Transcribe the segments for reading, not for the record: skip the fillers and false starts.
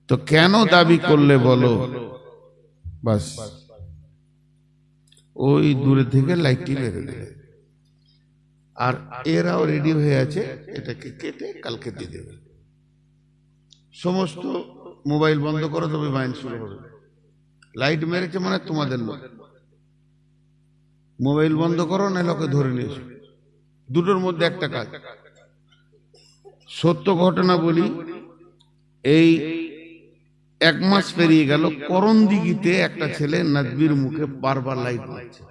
তো কেন দাবি করলে বলো? বাস ওই দূরে থেকে লাইটটি মেরে দেবে, আর এরাও রেডি হয়ে আছে এটাকে কেটে কালকে দিয়ে দেবে। সমস্ত মোবাইল বন্ধ করো, তবে মাইন শুরু হবে। লাইট মেরেছে মানে তোমাদের লোক। মোবাইল বন্ধ করো, না লোকে ধরে নিয়ে এসো। দুটোর মধ্যে একটা কাজ। সত্য ঘটনা বলি, এই 1 মাস পেরিয়ে গেল, করণদিঘিতে একটা ছেলে নাজবির মুখে বারবার লাইট মারছে।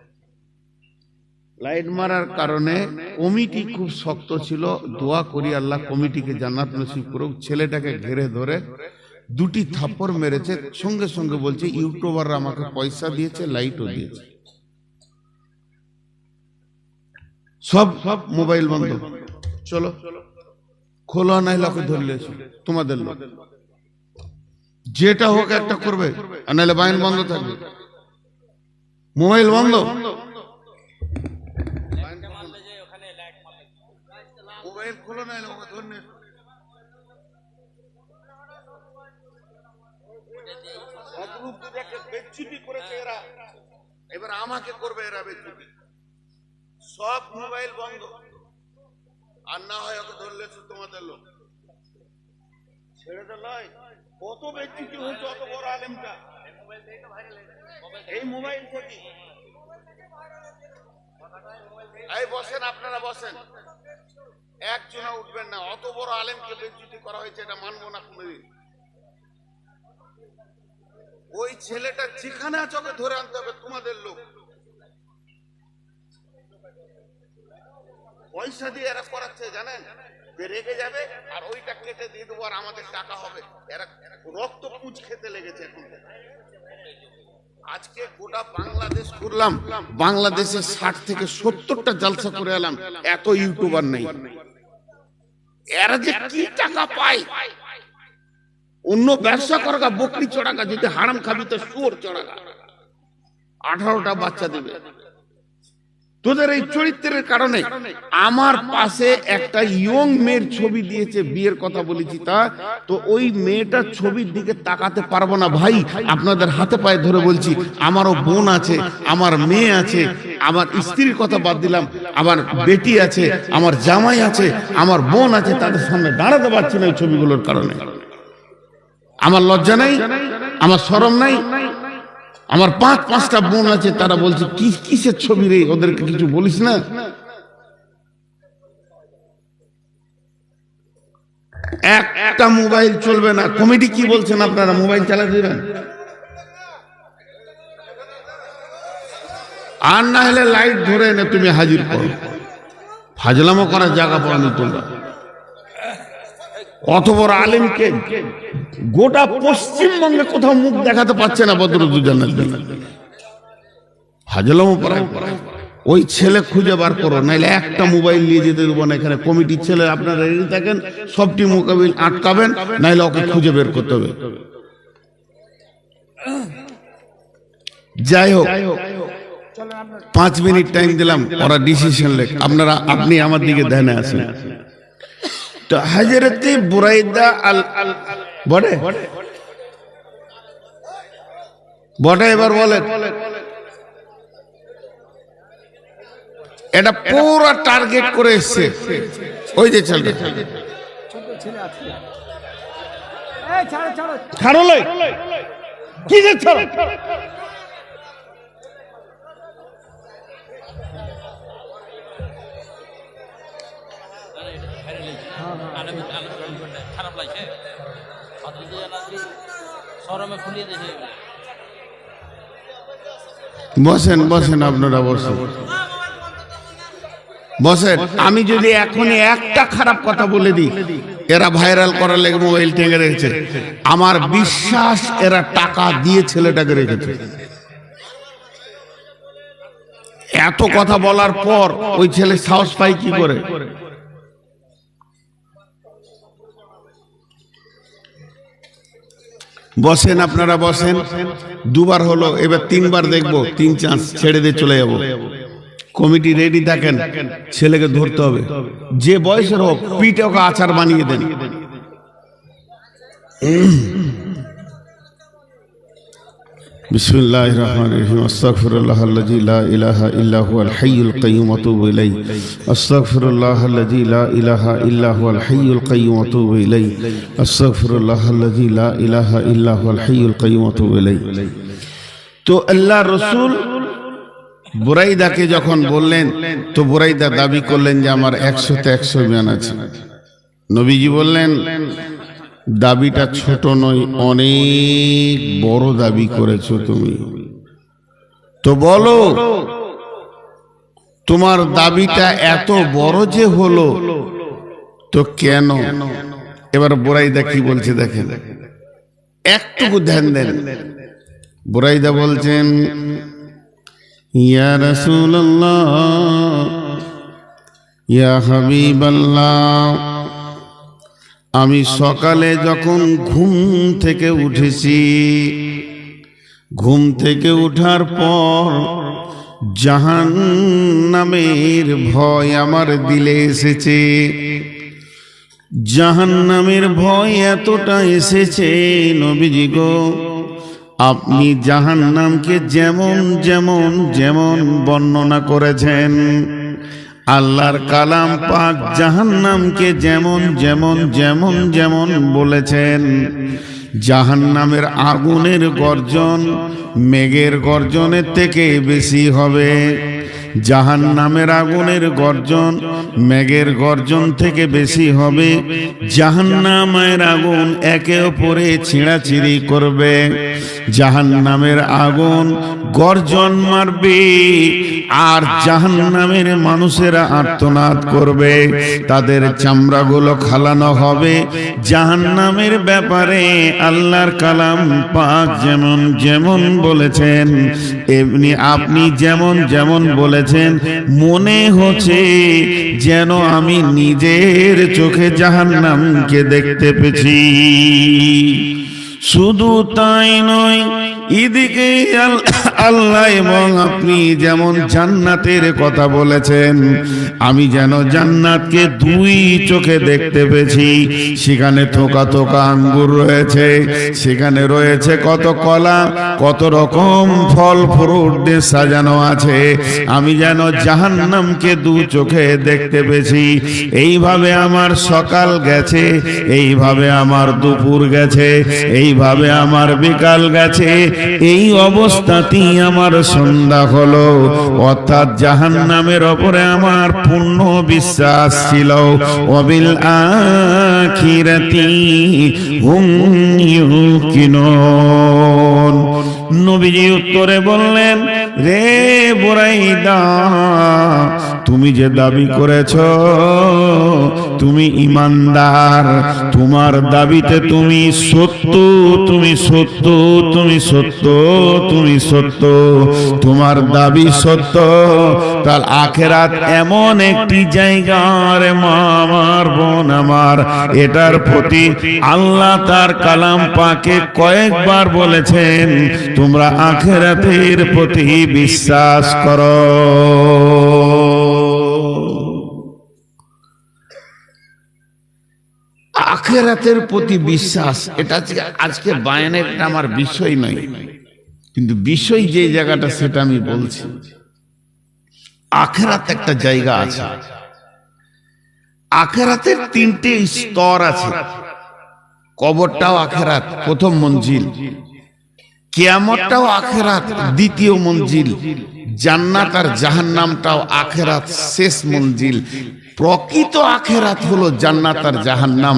লাইট মারার কারণে কমিটি খুব শক্ত ছিল। দোয়া করি আল্লাহ কমিটিকে জান্নাত নসিব করুক। ছেলেটাকে ঘিরে ধরে 2টি থাপ্পড় মেরেছে। সঙ্গে সঙ্গে বলছে ইউটিউবাররা আমাকে পয়সা দিয়েছে, লাইটও দিয়েছে। সব মোবাইল বন্ধ, চলো খোলো, নাই লোকে ধরলে এসো, তোমাদের লোক। যেটা হোক একটা করবে, আর নাহলে বাইন বন্ধ থাকবে, মোবাইল বন্ধ। মোবাইল খোলো, নাই লোকে ধরলে এসো। বেচ্চুতি করেছে এরা, এবার আমাকে করবে এরা বেচ্চুতি। সব মোবাইল বন্ধ, আর না হয় ওকে ধরলে তোমাদের লোক। ছেড়ে তো নয়, কত বেচ্চুতি হচ্ছে অত বড় আলেমটা এই মোবাইল থেকে। এই বসেন, আপনারা বসেন, একজনা উঠবেন না। অত বড় আলেমকে বেচ্চুতি করা হয়েছে, এটা মানবো না কোনোদিন। ওই ছেলেটা যেখানে আছে ওকে ধরে আনতে হবে, তোমাদের লোক। পয়সা দিয়ে এরা করাচ্ছে, জানেন, যে রেগে যাবে আর ওইটা কেটে দিয়ে দেবো আর আমাদের টাকা হবে। এরা রক্ত পুঁজ খেতে লেগেছে এখন। আজকে গোটা বাংলাদেশ ঘুরলাম, বাংলাদেশে 60 থেকে 70টা জালসা করে এলাম, এত ইউটিউবার নেই। এরা যে কি টাকা পায়, অন্য ব্যবসা করাগা, বকরি চড়াগা, যদি হারাম খাবি তো শুয়োর চড়াগা, 18টা বাচ্চা দেবে। তোদের এই চরিত্রের কারণে আমার পাশে একটা ইয়ং মেয়ের ছবি দিয়েছে, বিয়ের কথা বলেছি তা, তো ওই মেয়েটার ছবির দিকে তাকাতে পারবো না ভাই। আপনাদের হাতে পায়ে ধরে বলছি, আমারও বোন আছে, আমার মেয়ে আছে, আমার স্ত্রীর কথা বাদ দিলাম, আমার বেটি আছে, আমার জামাই আছে, আমার বোন আছে, তাদের সামনে দাঁড়াতে পারছি না ওই ছবিগুলোর কারণে। আমার লজ্জা নাই, আমার শরম নাই। আমার 5-5টা বোন আছে, তারা বলছে কি কিসের ছবি রে, ওদেরকে কিছু বলিস না। একটা মোবাইল চলবে না। কমিটি কি বলছেন আপনারা, মোবাইল চালাতে দেবেন? আর না হলে লাইট ধরে এনে তুমি হাজির করো। ফাজলামো করার জায়গা পাওনি তোমরা। অত বড় আলেমকে গোটা পশ্চিমবঙ্গে কোথাও মুখ দেখাতে পারছে না বদরুদ্দোজানের জন্য। ফাজলামো পড়ায়। ওই ছেলে খুঁজে বার করো, নাইলে একটা মোবাইল নিয়ে যেতে দেবো না এখানে। কমিটির ছেলে আপনারা রেডি থাকেন, সবটি মোবাইল আটকাবেন, নাইলে ওকে খুঁজে বের করতে হবে। যাই হোক, 5 মিনিট টাইম দিলাম, ওরা ডিসিশন লেখ। আপনি আমার দিকে ধ্যানে আসেন। তো হযরতে বুরাইদা বড়ে বড়ে এবার বলেন, এটা পুরো টার্গেট করে এসছে ওই যে ছেলেটা। ছাড়ো লাই, কি যে ছাড়ো। খারাপ লাগছে, শরমে ফুলিয়ে দিয়েছে। বসেন বসেন, আপনারা বসেন বসেন। আমি যদি এখনই একটা খারাপ কথা বলে দিই, এরা ভাইরাল করার লেগে মোবাইল টেঙে রেখেছে, আমার বিশ্বাস এরা টাকা দিয়ে ছেলেটাকে রেখেছে। এত কথা বলার পর ওই ছেলে সাহস পায় কি করে? বসেন, আপনারা বসেন। 2বার হলো, এবার 3বার দেখবো। 3 চান্স ছেড়ে দিয়ে চলে যাব। কমিটি রেডি থাকেন, ছেলেকে ধরতে হবে, যে বয়সের হোক, পিঠে ওকে আচার বানিয়ে দেন। বিসমিল্লাহির রহমানির রহিম আস্তাগফিরুল্লাহাল্লাযী লা ইলাহা ইল্লা হুয়াল হাইয়ুল কাইয়্যুম ওয়া আতুবু ইলাইহি আস্তাগফিরুল্লাহাল্লাযী লা ইলাহা ইল্লা হুয়াল হাইয়ুল কাইয়্যুম ওয়া আতুবু ইলাইহি আস্তাগফিরুল্লাহাল্লাযী লা ইলাহা ইল্লা হুয়াল হাইয়ুল কাইয়্যুম ওয়া আতুবু ইলাইহি। তো আল্লাহর রাসূল বুরাইদাকে যখন বললেন, তো বুরাইদা দাবি করলেন যে আমার 100-তে 100 বিয়ান আছে। নবীজি বললেন, দাবিটা ছোট নয়, অনেক বড় দাবি করেছো তুমি। তো বলো তোমার দাবিটা এত বড় যে হলো তো কেন? এবার বুরাইদা কি বলছে দেখেন, একটুকু ধ্যান দেন। বুরাইদা বলছেন, ইয়া রাসূলুল্লাহ, ইয়া হাবিবাল্লাহ, আমি সকালে যখন ঘুম থেকে উঠেছি, ঘুম থেকে উঠার পর জাহান্নামের ভয় আমার দিলে এসেছে। জাহান্নামের ভয় এতটা এসেছে নবীজি গো, আপনি জাহান্নামকে যেমন যেমন যেমন বর্ণনা করেছেন, আল্লাহর কালাম পাক জাহান্নামকে যেমন যেমন যেমন যেমন বলেছেন, জাহান্নামের আগুনের গর্জন মেঘের গর্জনের থেকে বেশি হবে। জাহান্নামের আগুনের গর্জন মেঘের গর্জন থেকে বেশি হবে। জাহান্নামের আগুন একে অপরে ছিঁড়াছিঁড়ি করবে। জাহান্নামের আগুন গর্জন মারবে আর জাহান্নামের মানুষেরা আর্তনাদ করবে, তাদের চামড়াগুলো খালানো হবে। জাহান্নামের ব্যাপারে আল্লাহর কালাম পাক যেমন যেমন বলেছেন, এমনি আপনি যেমন যেমন বলেছেন, মনে হচ্ছে যেন আমি নিজের চোখে জাহান্নামকে দেখতে পেয়েছি। শুধু তাই নয়, এদিকে আল্লাহ এবং আপনি যেমন জান্নাতের কথা বলেছেন, আমি যেন জান্নাতকে দুই চোখে দেখতে পেয়েছি। সেখানে থোকা থোকা আঙ্গুর রয়েছে, সেখানে রয়েছে কত কলা, কত রকম ফল ফ্রুট দিয়ে সাজানো আছে। আমি যেন জাহান্নামকে দু চোখে দেখতে পেয়েছি। এইভাবে আমার সকাল গেছে, এইভাবে আমার দুপুর গেছে, এইভাবে আমার বিকাল গেছে, এই অবস্থাতেই আমার সন্ধ্যা হলো। অর্থাৎ জাহান্নামের ওপরে আমার পূর্ণ বিশ্বাস ছিল। ওয়াবিল আখিরাতি হুম ইউকিনুন। নবীজি উত্তরে বললেন, রে বুরাইদা, তুমি যে দাবি করেছ তুমি ইমানদার, তোমার দাবিতে তুমি সত্য, তুমি সত্য, তুমি সত্য, তুমি সত্য, তোমার দাবি সত্য। তার আখেরাত এমন একটি জায়গা রে মা আমার, বোন আমার, এটার প্রতি আল্লাহ তার কালাম পাকে কয়েকবার বলেছেন, তোমরা আখেরাতের প্রতি বিশ্বাস করো। আখেরাতের প্রতি বিশ্বাস, এটা আজকে বায়ানের আমার বিষয় নয়, কিন্তু বিষয় যে জায়গাটা সেটা আমি বলছি। আখেরাত একটা জায়গা আছে, আখেরাতের 3টে স্তর আছে। কবরটাও আখেরাত, প্রথম মঞ্জিল। কিয়ামতটাও আখেরাত, দ্বিতীয় মঞ্জিল। জান্নাত আর জাহান্নামটাও আখেরাত, শেষ মঞ্জিল। প্রকৃত আখেরাত হলো জান্নাত আর জাহান্নাম।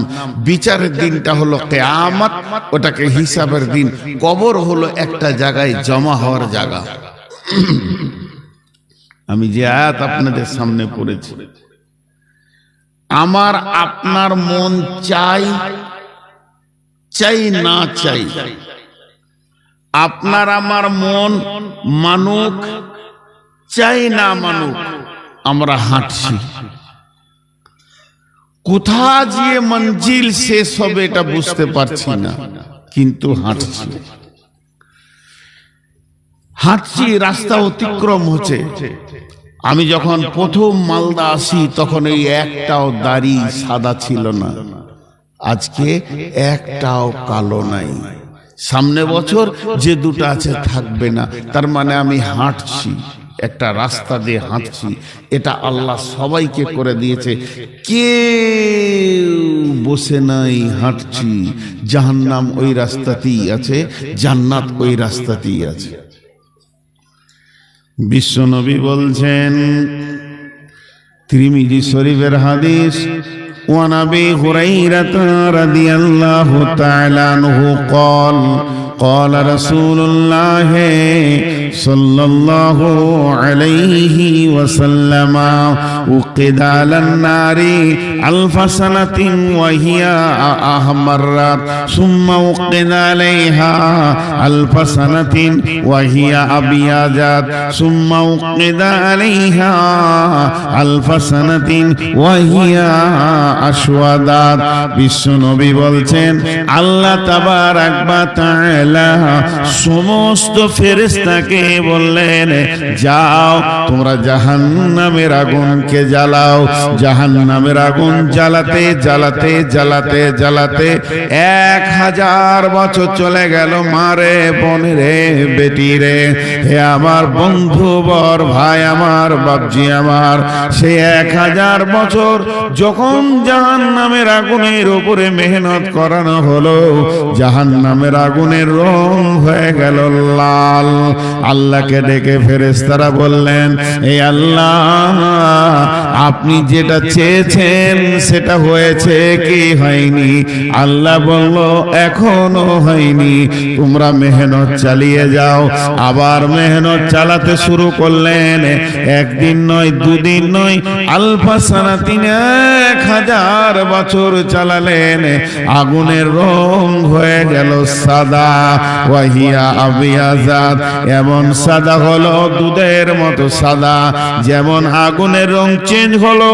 বিচারের দিনটা হলো কিয়ামত, ওটাকে হিসাবের দিন। কবর হলো একটা জায়গায় জমা হওয়ার জায়গা। আমি যে আয়াত আপনাদের সামনে পড়েছি, আমার আপনার মন চাই চাই না চাই, আপনার আমার মন মানুক চাই না মানুক, আমরা হাঁটছি। কোথা গিয়ে মঞ্জিল শেষ হবে এটা বুঝতে পারছি না, কিন্তু হাঁটছি। হাঁটছি, রাস্তা অতিক্রম হচ্ছে। আমি যখন প্রথম মালদা আসি তখন এই একটাও দাড়ি সাদা ছিল না। আজকে একটাও কালো নাই। সামনে বছর যে দুটো আছে থাকবে না। তার মানে আমি হাঁটছি, একটা রাস্তা দিয়ে হাঁটছি, এটা আল্লাহ সবাইকে করে দিয়েছে। কেউ বসে নাই, হাঁটছি। জাহান্নাম ওই রাস্তাতেই আছে, জান্নাত ওই রাস্তাতেই আছে। বিশ্বনবী বলছেন, তিরমিজি শরীফের হাদিস, ওয়ান আবি হুরায়রা রাদিয়াল্লাহু তাআলা আনহু قال قال رسول الله صلى الله عليه وسلم وقد على النار 1000 سنة وهي أحمرت ثم وقد عليها 1000 سنة وهي أبيضت ثم وقد عليها 1000 سنة وهي أسودت। বিশ্বনবী বলছেন, আল্লাহ তাবারাক ওয়া তাআলা সমস্ত ফেরেশতাকে বললেন, যাও তোমরা জাহান্নামের আগুনকে জ্বালাও। জাহান্নামের আগুন জ্বালাতে জ্বালাতে জ্বালাতে জ্বালাতে 1000 বছর চলে গেল। মারে বোনে রে, বেটি রে, হে আমার বন্ধু বর, ভাই আমার, বাপজি আমার, সে 1000 বছর যখন জাহান্নামের আগুনের উপরে মেহনত করানো হলো, জাহান্নামের আগুনের রং হয়ে গেল লাল। আল্লাহকে ডেকে ফেরেশতারা বললেন, এই আল্লাহ, আপনি যেটা চেয়েছেন সেটা হয়েছে কি হয়নি? আল্লাহ বলল, এখনো হয়নি, তোমরা মেহনত চালিয়ে যাও। আবার মেহনত চালাতে শুরু করলেন। একদিন নয়, দুদিন নয়, 1000 সানাতিন, 1000 বছর চালালেন। আগুনের রং হয়ে গেল সাদা, ওয়াহিয়া আবিয়াজাত, এমন সাদা হলো দুধের মতো সাদা। যেমন আগুনের রং চেঞ্জ হলো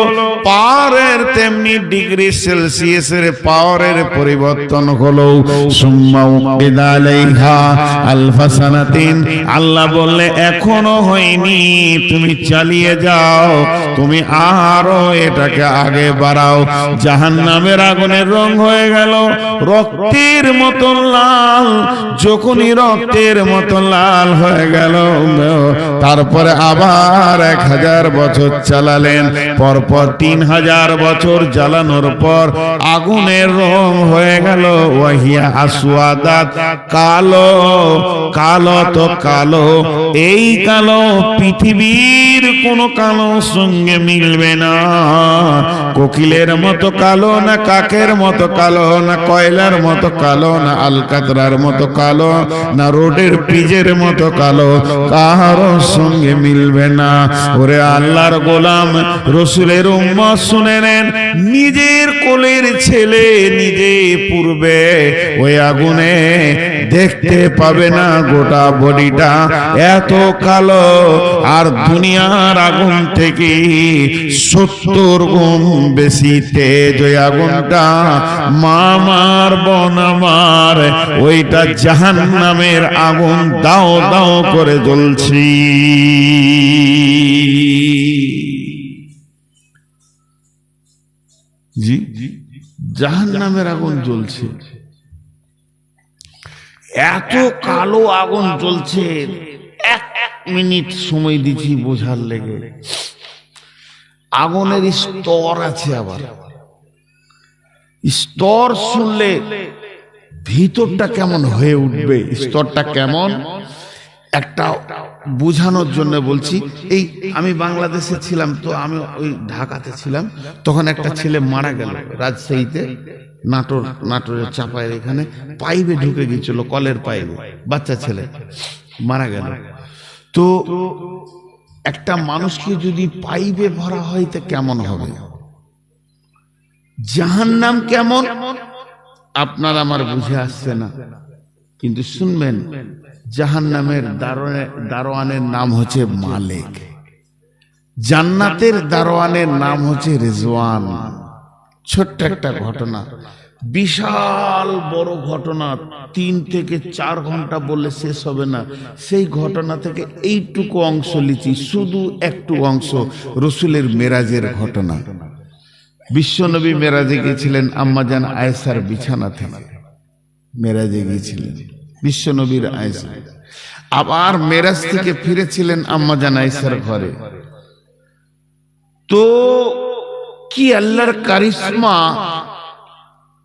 পাওয়ারের, তেমনি ডিগ্রি সেলসিয়াসের পাওয়ারের পরিবর্তন হলো। সুম্মা উকিদা আলাইহা 1000 সানাতিন, আল্লাহ বললে এখনো হয়নি, তুমি চালিয়ে যাও, তুমি আরো এটাকে আগে বাড়াও। জাহান্নামের আগুনের রং হয়ে গেল রক্তের মতো লাল। যখনই রক্তের মতো লাল হয়ে গেল, তারপরে আবার 1000 বছর চালালেন। পরপর 3000 বছর জ্বালানোর পর আগুনের রং হয়ে গেল ওয়াহিয়া আসওয়াদাত, কালো। কালো তো কালো, এই কালো পৃথিবীর কোন কালোর সঙ্গে মিলবে না। কোকিলের মতো কালো না, কাকের মতো কালো না, কয়লার মতো কালো না, আলকাতরার মতো কালো না, রোডের পিজের মতো কালো, কারোর সঙ্গে মিলবে না। ওরে আল্লাহর গোলাম, রসুলের উম্মত শুনে নেন, নিজের কোলের ছেলে নিজে পূর্বে ওই আগুনে দেখতে পাবে না, গোটা বডিটা এত কালো। আর দুনিয়ার আগুন থেকে 70 গুণ বেশি তেজ ওই আগুনটা। মামার বোন আমার, ওইটা জাহান্নামের আগুন দাও দাও করে জ্বলছি। জি, জাহান্নামের আগুন জ্বলছে, এত কালো আগুন জ্বলছে। 1 মিনিট সময় দিচ্ছি বোঝার লেগে। আগুনের স্তর আছে, আবার স্তর শুনলে ভিতরটা কেমন হয়ে উঠবে, স্তরটা কেমন একটা বোঝানোর জন্য বলছি। এই আমি বাংলাদেশে ছিলাম তো, আমি ওই ঢাকাতে ছিলাম, তখন একটা ছেলে মারা গেল রাজশাহীতে, নাটোরের চাপায়ের এখানে পাইপে ঢুকে গিয়েছিল, কলের পাইপে, বাচ্চা ছেলে মারা গেল। তো একটা মানুষকে যদি পাইপে ভরা হয় তো কেমন হবে? জাহান্নাম কেমন আপনার আমার বুঝে আসছে না, কিন্তু শুনবেন, জাহান্নামের দারোয়ানের নাম হচ্ছে মালিক, জান্নাতের দারোয়ানের নাম হচ্ছে রিজওয়ান। ছোট্ট একটা ঘটনা, বিশাল বড় ঘটনা, 3 থেকে 4 ঘন্টা বললে শেষ হবে না। সেই ঘটনা থেকে এইটুকু অংশ লিখি, শুধু একটু অংশ, রসুলের মেরাজের ঘটনা। বিশ্বনবী মেরাজে গিয়েছিলেন আম্মাজান আয়েশার বিছানা থেকে, মেরাজে গিয়েছিলেন বিশ্বনবীর আয়েশা, আবার মেরাজ থেকে ফিরেছিলেন আম্মাজান আয়েশার ঘরে। তো কি আল্লাহর কারিশমা,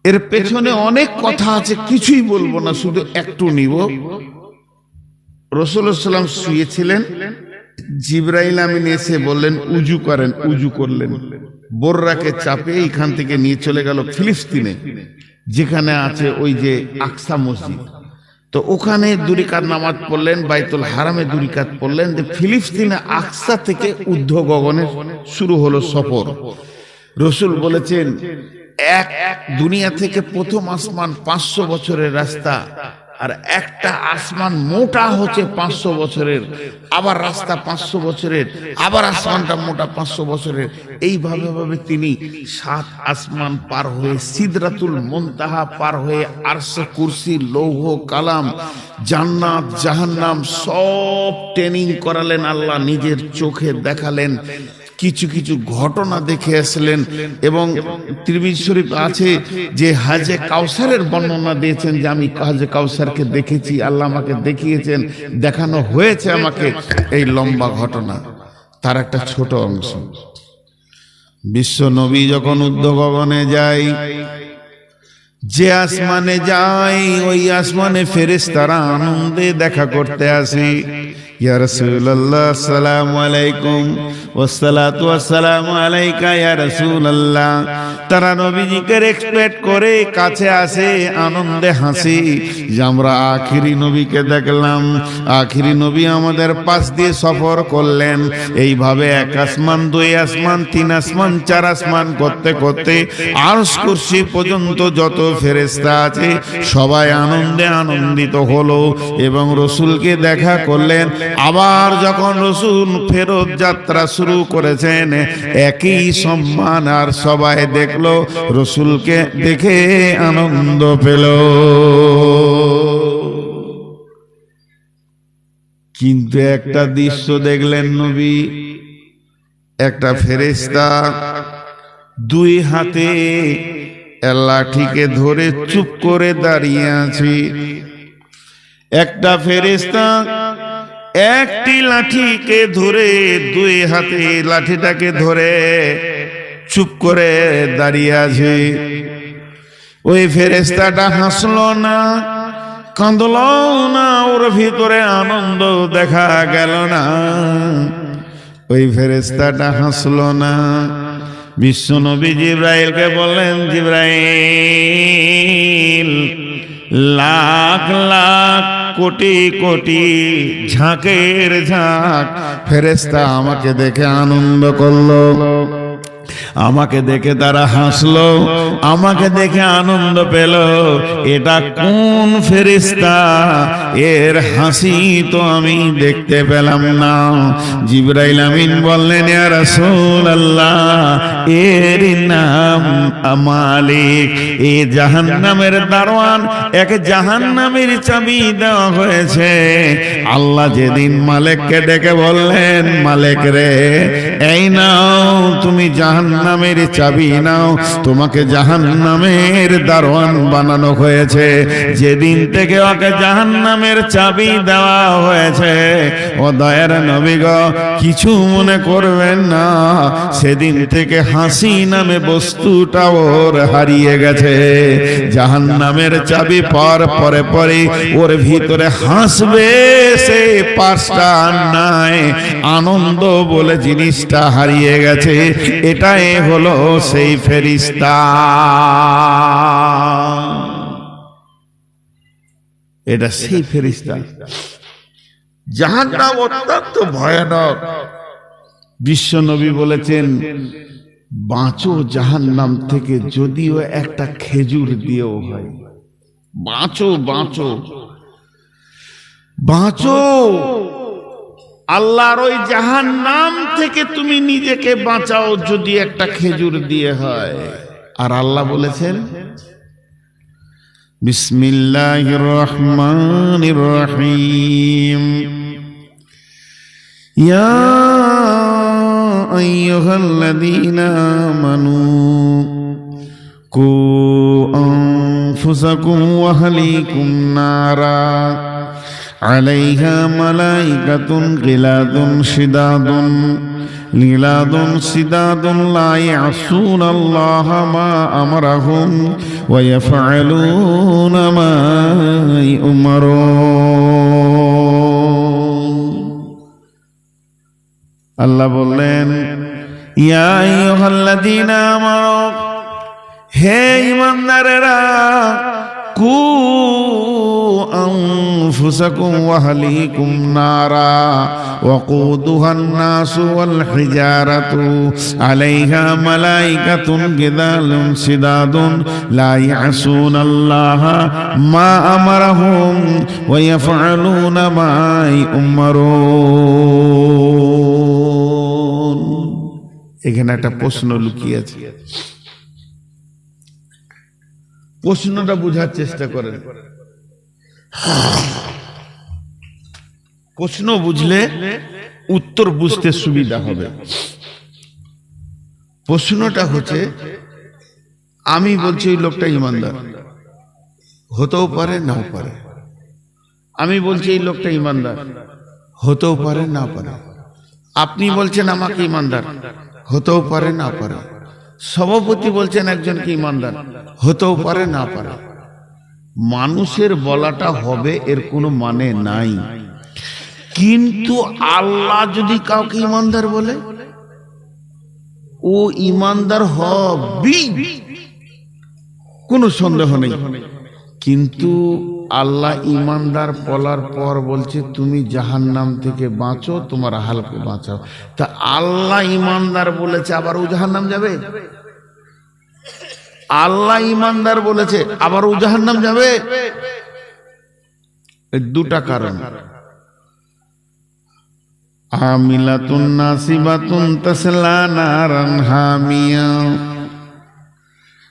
এর পেছনে অনেক কথা আছে, কিছুই বলবো না, শুধু একটু নিব। রাসূলুল্লাহ সাল্লাল্লাহু আলাইহি ওয়াসাল্লাম শুয়েছিলেন, জিবরাইল আমিন এসে বললেন উজু করেন, উজু করলেন, বোররাকে চাপে এখান থেকে নিয়ে চলে গেল ফিলিস্তিনে, যেখানে আছে ওই যে আকসা মসজিদ। তো ওখানে 2 রাকাত নামাজ পড়লেন, বাইতুল হারামে 2 রাকাত পড়লেন। যে ফিলিস্তিনে আকসা থেকে ঊর্ধ্ব গগনে শুরু হলো সফর। রসুল বলেছেন এক দুনিয়া থেকে প্রথম আসমান 500 বছরের রাস্তা, আর একটা আসমান মোটা হচ্ছে 500 বছরের, আবার রাস্তা 500 বছরের, আবার আসমানটা মোটা 500 বছরের। এইভাবে ভাবে তিনি 7 আসমান পার হয়ে সিদরাতুল মুনতাহা পার হয়ে আরশে কুরসি, লৌহ কালাম, জান্নাত জাহান্নাম সব ট্রেনিং করালেন, আল্লাহ নিজের চোখে দেখালেন, কিছু কিছু ঘটনা দেখে আসলেন। এবং তিরমিজি শরীফ আছে যে হাজে কাউসারের বর্ণনা দিয়েছেন যে আমি হাজে কাউসারকে দেখেছি, আল্লাহ আমাকে দেখিয়েছেন, দেখানো হয়েছে আমাকে। এই লম্বা ঘটনা তার একটা ছোট অংশ। বিশ্ব নবী যখন ঊর্ধ্ব গগনে যায়, যে আসমানে যায় ওই আসমানে ফেরেশতারা আনন্দে দেখা করতে আসে। ইয়া রাসূলুল্লাহ আসসালামু আলাইকুম ওয়াসসালাতু ওয়াসসালামু আলাইকা ইয়া রাসূলুল্লাহ। তারা নবীজিকে এক্সপেক্ট করে কাছে আসে, আনন্দে হাসি যে আমরা আখিরি নবীকে দেখলাম, আখিরি নবী আমাদের পাশ দিয়ে সফর করলেন। এইভাবে 1 আসমান 2 আসমান 3 আসমান 4 আসমান করতে করতে আরশ কুরসি পর্যন্ত যত ফেরেশতা আছে সবাই আনন্দে আনন্দিত হলো এবং রসুলকে দেখা করলেন। আবার যখন রসুল ফেরত যাত্রা শুরু করেছেন, একই সম্মান আর সবাই দেখলো, রসুলকে দেখে আনন্দ পেল। কিন্তু একটা দৃশ্য দেখলেন নবী, একটা ফেরেশতা 2 হাতে লাঠিকে ধরে চুপ করে দাঁড়িয়ে আছে। একটা ফেরেশতা একটি লাঠিকে ধরে 2 হাতে লাঠিটাকে ধরে চুপ করে দাঁড়িয়ে আছে। ওই ফেরেশতাটা হাসলো না, কাঁদলো না, ওর ভিতরে আনন্দ দেখা গেল না। ওই ফেরেশতাটা হাসলো না। বিশ্বনবী জিবরাইলকে বললেন, জিবরাইল, লাখ লাখ কোটি কোটি ঝাঁকের ঝাঁক ফেরেশতা আমাকে দেখে আনন্দ করলো, আমাকে দেখে তারা হাসলো, আমাকে দেখে আনন্দ পেল। এটা কোন ফেরেশতা? এর হাসি তো আমি দেখতে পেলাম না। জিবরাইল আমিন বললেন, ইয়া রাসূলুল্লাহ, এর নাম মালিক, এ জাহান্নামের দারোয়ান, একে জাহান্নামের চাবি দেওয়া হয়েছে। আল্লাহ যেদিন মালিককে ডেকে বললেন, মালিক রে, এই নাও তুমি জাহান্নামের চাবি নাও, তোমাকে জাহান্নামের দারোয়ান বানানো হয়েছে। যেদিন থেকে ওকে জাহান্নামের চাবি দেওয়া হয়েছে, ও দয়ার নবী গো, কিছু মনে করবেন না, সেদিন থেকে হাসি নামে বস্তুটা ওর হারিয়ে গেছে। জাহান্নামের চাবি পাওয়ার পরে পরে ওর ভিতরে হাসবে সে পাঁচটা নাই, আনন্দ বলে জিনিসটা হারিয়ে গেছে। এটাই হলো সেই ফেরেশতা। এটা সেই ফেরেশতা। জাহান্নাম অত্যন্ত ভয়ানক। বিশ্বনবী বলেছেন, বাঁচো জাহান্নাম থেকে, যদিও একটা খেজুর দিয়েও হয়। বাঁচো বাঁচো বাঁচো, আল্লাহর ওই জাহান্নাম থেকে তুমি নিজেকে বাঁচাও, যদি একটা খেজুর দিয়ে হয়। আর আল্লাহ বলেছেন, বিসমিল্লাহির রহমানির রহিম, ইয়া আইয়ুহাল্লাযীনা আমানু কু আনফুসাকুম ওয়া আহলিকুম নারা আলাইহা মালাইকাতুন গিলাদুন শিদাদুন লা ইয়াসুনাল্লাহা মা আমারাহুম ওয়া ইয়াফআলুনা মা ইউমারুন। আল্লাহ বললেন, ইয়া আইয়ুহাল্লাযীনা আমানু, হে ঈমানদারেরা, কু আনফুসাকুম ওয়া আহলিকুম নারা ওয়াকুদুহান নাসু ওয়াল হিজারাতু আলাইহা মালাইকাতুন গিলাদুন শিদাদুন লা ইয়াসুনাল্লাহা মা আমারাহুম ওয়া ইয়াফআলুনা মা ইউমারুন। এখানে একটা প্রশ্ন লুকিয়ে আছে, প্রশ্নটা বোঝার চেষ্টা করেন। প্রশ্ন বুঝলে উত্তর বুঝতে সুবিধা হবে। প্রশ্নটা হচ্ছে, আমি বলছি এই লোকটা ইমানদার, হতেও পারে নাও পারে। আমি বলছি এই লোকটা ইমানদার, হতেও পারে না পারে। আপনি বলছেন আমাকে ইমানদার, হতেও পারে না পারে। সভাপতি বলছেন একজনকে ইমানদার, হতেও পারে না পারে। মানুষের বলাটা হবে এর কোনো মানে নাই, কিন্তু আল্লাহ যদি কাউকে ইমানদার বলে, ও ইমানদার হবে, কোনো সন্দেহ নেই। কিন্তু আল্লাহ ইমানদার বলার পর বলছে তুমি জাহান্নাম থেকে বাঁচো, তোমার আহালকে বাঁচাও। তা আল্লাহ ইমানদার বলেছে আবার ও জাহান্নাম যাবে? আল্লাহ ইমানদার বলেছে আবার ও জাহান্নাম যাবে? দুটা কারণ, আমিলাতুন নাসিবাতুন তাসলা নারান হামিয়া।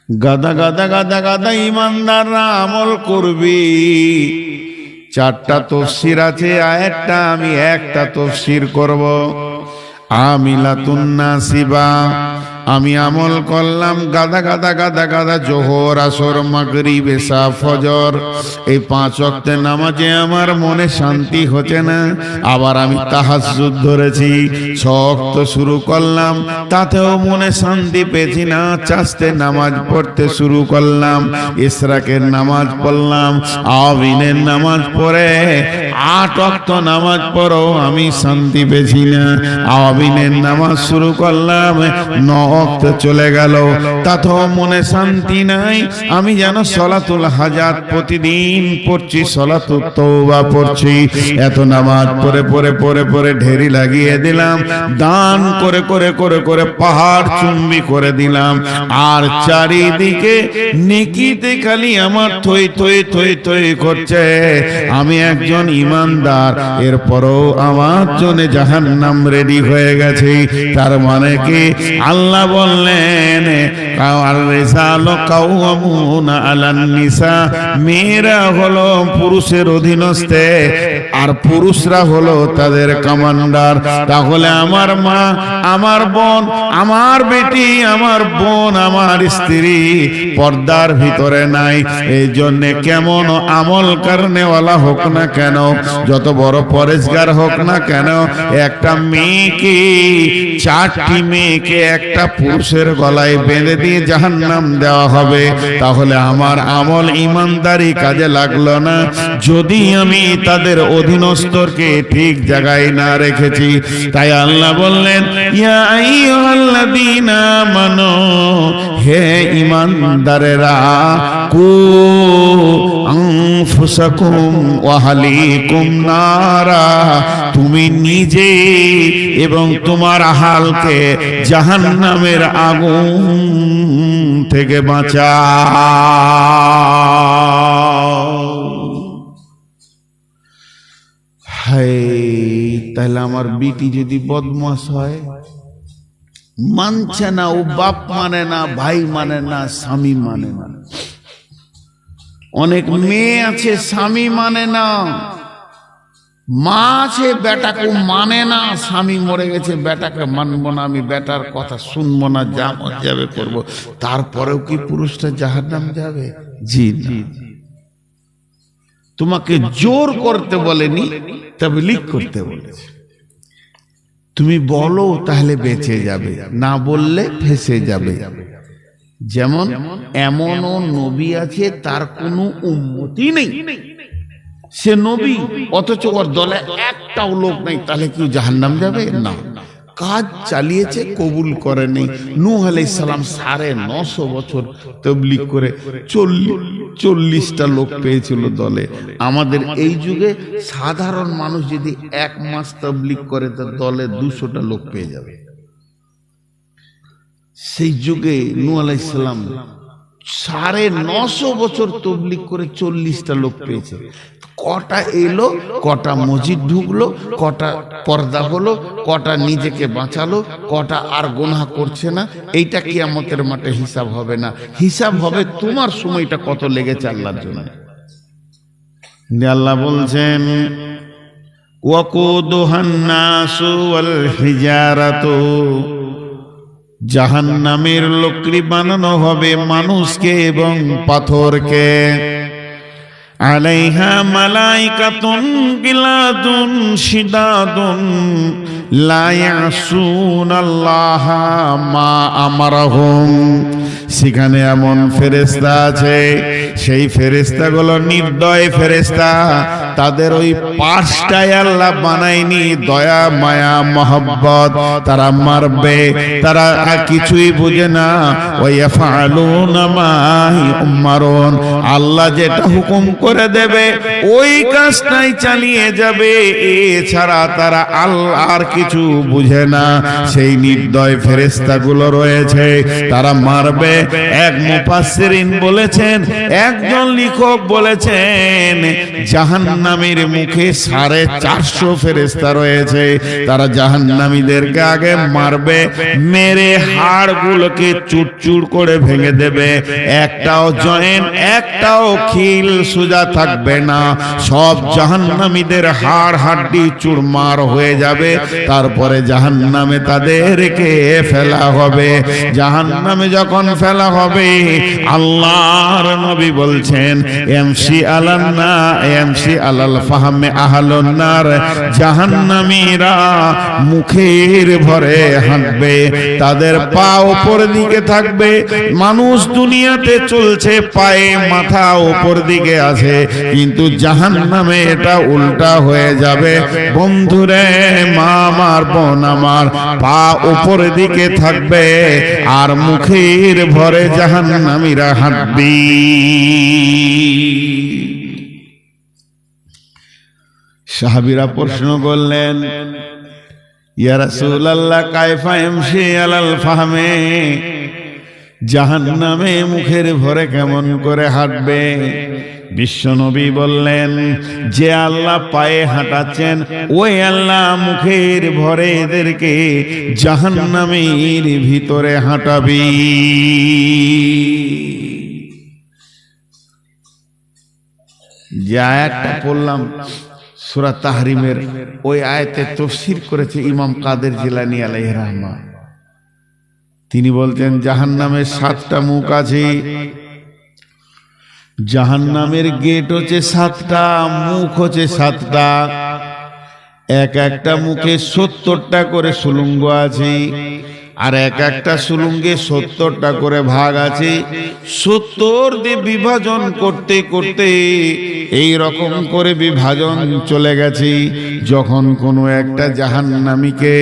গাদা গাদা গাদা গাদা ইমানদাররা আমল করবি। চারটা তাফসীর আছে, আয়াতটা আমি একটা তাফসীর করব। আমিলাতুন নাসিবা, আমি আমল করলাম গাদা গাদা গাদা গাদা, জোহর আসর মাগরিব এশা ফজর, এই 5 ওয়াক্তের নামাজে আমার মনে শান্তি হচ্ছে না। আবার আমি তাহাজ্জুদ ধরেছি, 6 ওয়াক্ত শুরু করলাম, তাতেও মনে শান্তি পেয়েছি না। চাষতে নামাজ পড়তে শুরু করলাম, ইশরাকের নামাজ পড়লাম, আওয়াবিনের নামাজ পড়ে 8 ওয়াক্ত নামাজ পড়েও আমি শান্তি পেয়েছি না। আওয়াবিনের নামাজ শুরু করলাম, 9 ওয়াক্ত চলে গেল, তাতেও মনে শান্তি নাই। আমি যেন সলাতুল হাজাত প্রতিদিন পড়ছি, সলাতুত তওবা পড়ছি। এত নামাজ পড়ে পড়ে পড়ে পড়ে ঢেরি লাগিয়ে দিলাম, দান করে করে করে করে পাহাড় চুম্বি করে দিলাম। আর চারিদিকে নেকিতে খালি আমার থই থই থই থই করছে। আমি একজন ইমানদার, এরপরও আমার জন্য জাহান্নাম রেডি হয়ে গেছে। তার মানে কি? আল্লাহ বললেন, মেয়েরা হলো পুরুষের অধীনস্থে আর পুরুষরা হলো তাদের কমান্ডার। তাহলে আমার মা, আমার বোন, আমার বেটি, আমার বোন, আমার স্ত্রী পর্দার ভিতরে নাই। এই জন্য কেমন আমল করনেওয়ালা হোক না কেন, যত বড় পরেশগার হোক না কেন, একটা মেয়েকে, 4টি মেয়েকে একটা পুরুষের গলায় বেঁধে দিয়ে জাহান্নাম দেওয়া হবে। তাহলে আমার আমল ইমানদারি কাজে লাগলো না, যদি আমি তাদের অধীনস্থকে ঠিক জায়গায় না রেখেছি। তাই আল্লাহ বললেন, ইয়া আইয়ুহাল্লাযীনা আমানু, হে ইমানদারেরা, কু আনফুসাকুম ওয়া আহলিকুম নারা, তুমি নিজে এবং তোমার আহালকে জাহান্নামের আগুন থেকে বাঁচাও। হায়, তাহলে আমার বিটি যদি বদমাশ হয়, মানছে না, ও বাপ মানে না, ভাই মানে না, স্বামী মানে না। অনেক মেয়ে আছে স্বামী মানে না, মা আছে বেটাকে মানে না, স্বামী মরে গেছে, বেটাকে মানবো না, আমি বেটার কথা শুনবো না, যা মন যাবে করবো, তারপরেও কি পুরুষটা জাহান্নাম যাবে? জি জি। তোমাকে জোর করতে বলেনি, তাবলীগ করতে বলেছে। তুমি বলো তাহলে বেঁচে যাবে, না বললে ফেঁসে যাবে। যেমন এমনও নবী আছে তার কোনো উম্মতি নেই, সে নবী অথচ ওর দলে একটাও লোক নেই, তাহলে কি জাহান্নাম যাবে? না। কাজ চালিয়েছে, কবুল করে নেই। নূহ আলাইহিস সালাম 950 বছর তাবলীগ করে 40টা লোক পেয়েছিল দলে। আমাদের এই যুগে সাধারণ মানুষ যদি 1 মাস তাবলীগ করে তার দলে 200টা লোক পেয়ে যাবে। সেই যুগে নূহ আলাইহিস সালাম 950 বছর তাবলীগ করে 40টা লোক পেয়েছে। কটা এলো, কটা মসজিদ ঢুকলো, কটা পর্দা হলো, কটা নিজেকে বাঁচালো, কটা আর গুনাহ করছে না, এইটা কিয়ামতের মাঠে হিসাব হবে না। হিসাব হবে তোমার সময়টা কত লেগেছে আল্লাহর জন্য। আল্লাহ বলছেন ওয়াকুদুহান নাসু ওয়াল হিজারাতু, জাহান্নামের লকড়ি বানানো হবে মানুষকে এবং পাথরকে। আলাইহা মালাইকাতুন গিলাদুন শিদাদুন লা ইয়াসুনাল্লাহা মা আমারহুম, সেখানে এমন ফেরেশতা আছে, সেই ফেরেশতাগুলো নির্দয় ফেরেশতা, তাদের ওই পাঁচটায় আল্লাহ বানায়নি দয়া মায়া মহব্বত, তারা মারবে, তারা কিছুই বুঝে না। ওয়া ইয়াফআলুনা মা ইউমারুন, আল্লাহ যেটা হুকুম করে দেবে ওই কাজটাই চালিয়ে যাবে, এছাড়া তারা আল্লাহর কিছু বুঝে না। সেই নির্দয় ফেরেশতাগুলো রয়েছে, তারা মারবে। এক মুফাসসিরিন বলেছেন, একজন লেখক বলেছেন, জাহান্নামীর মুখে 450 ফেরেশতা রয়েছে, তারা জাহান্নামীদেরকে আগে মারবে, মেরে হাড়গুলোকে চুরচুর করে ভেঙে দেবে, একটাও জয়েন্ট একটাও খিল সোজা থাকবে না, সব জাহান্নামীদের হাড় হাড্ডি চুরমার হয়ে যাবে। তারপরে জাহান্নামে তাদেরকে ফেলা হবে। জাহান্নামে যখন ফেলা হবে, আল্লাহর নবী বলছেন এমসি আলান্না এমসি আলাল ফাহমে আহলুন নার, জাহান্নামীরা মুখের ভরে হাঁটবে, তাদের পা উপর দিকে থাকবে। মানুষ দুনিয়াতে চলছে পায়ে মাথা উপর দিকে আছে, কিন্তু জাহান্নামে এটা উল্টা হয়ে যাবে। বন্ধুরে, মা আমার, বোন আমার, পা উপর দিকে থাকবে আর মুখের ভরে জাহান্নামীরা হাঁটবে। সাহাবীরা প্রশ্ন করলেন, ইয়া রাসূলুল্লাহ কায়ফা ইমশি আলাল ফাহমে, জাহান্নামে মুখের ভরে কেমন করে হাঁটবে? বিশ্বনবী বললেন, যে আল্লাহ পায়ে হাঁটাচ্ছেন ওই আল্লাহ মুখের ভরে এদেরকে জাহান্নামের ভিতরে হাঁটাবি। যে আয়াতটা পড়লাম সূরা তাহরিমের, ওই আয়াতে তাফসীর করেছে ইমাম কাদের জিলানী আলাইহির রহমান। তিনি বলতেন জাহান্নামের 7টা মুখ আছে, জাহান্নামের গেট হচ্ছে 7টা, মুখ হচ্ছে 7টা, এক একটা মুখে 70টা করে সুলুঙ্গ আছে, আর এক একটা সুলুঙ্গে 70টা করে ভাগ আছে। 70 দিয়ে বিভাজন করতে করতে এই রকম করে বিভাজন চলে গেছে। যখন কোনো একটা জাহান্নামীকে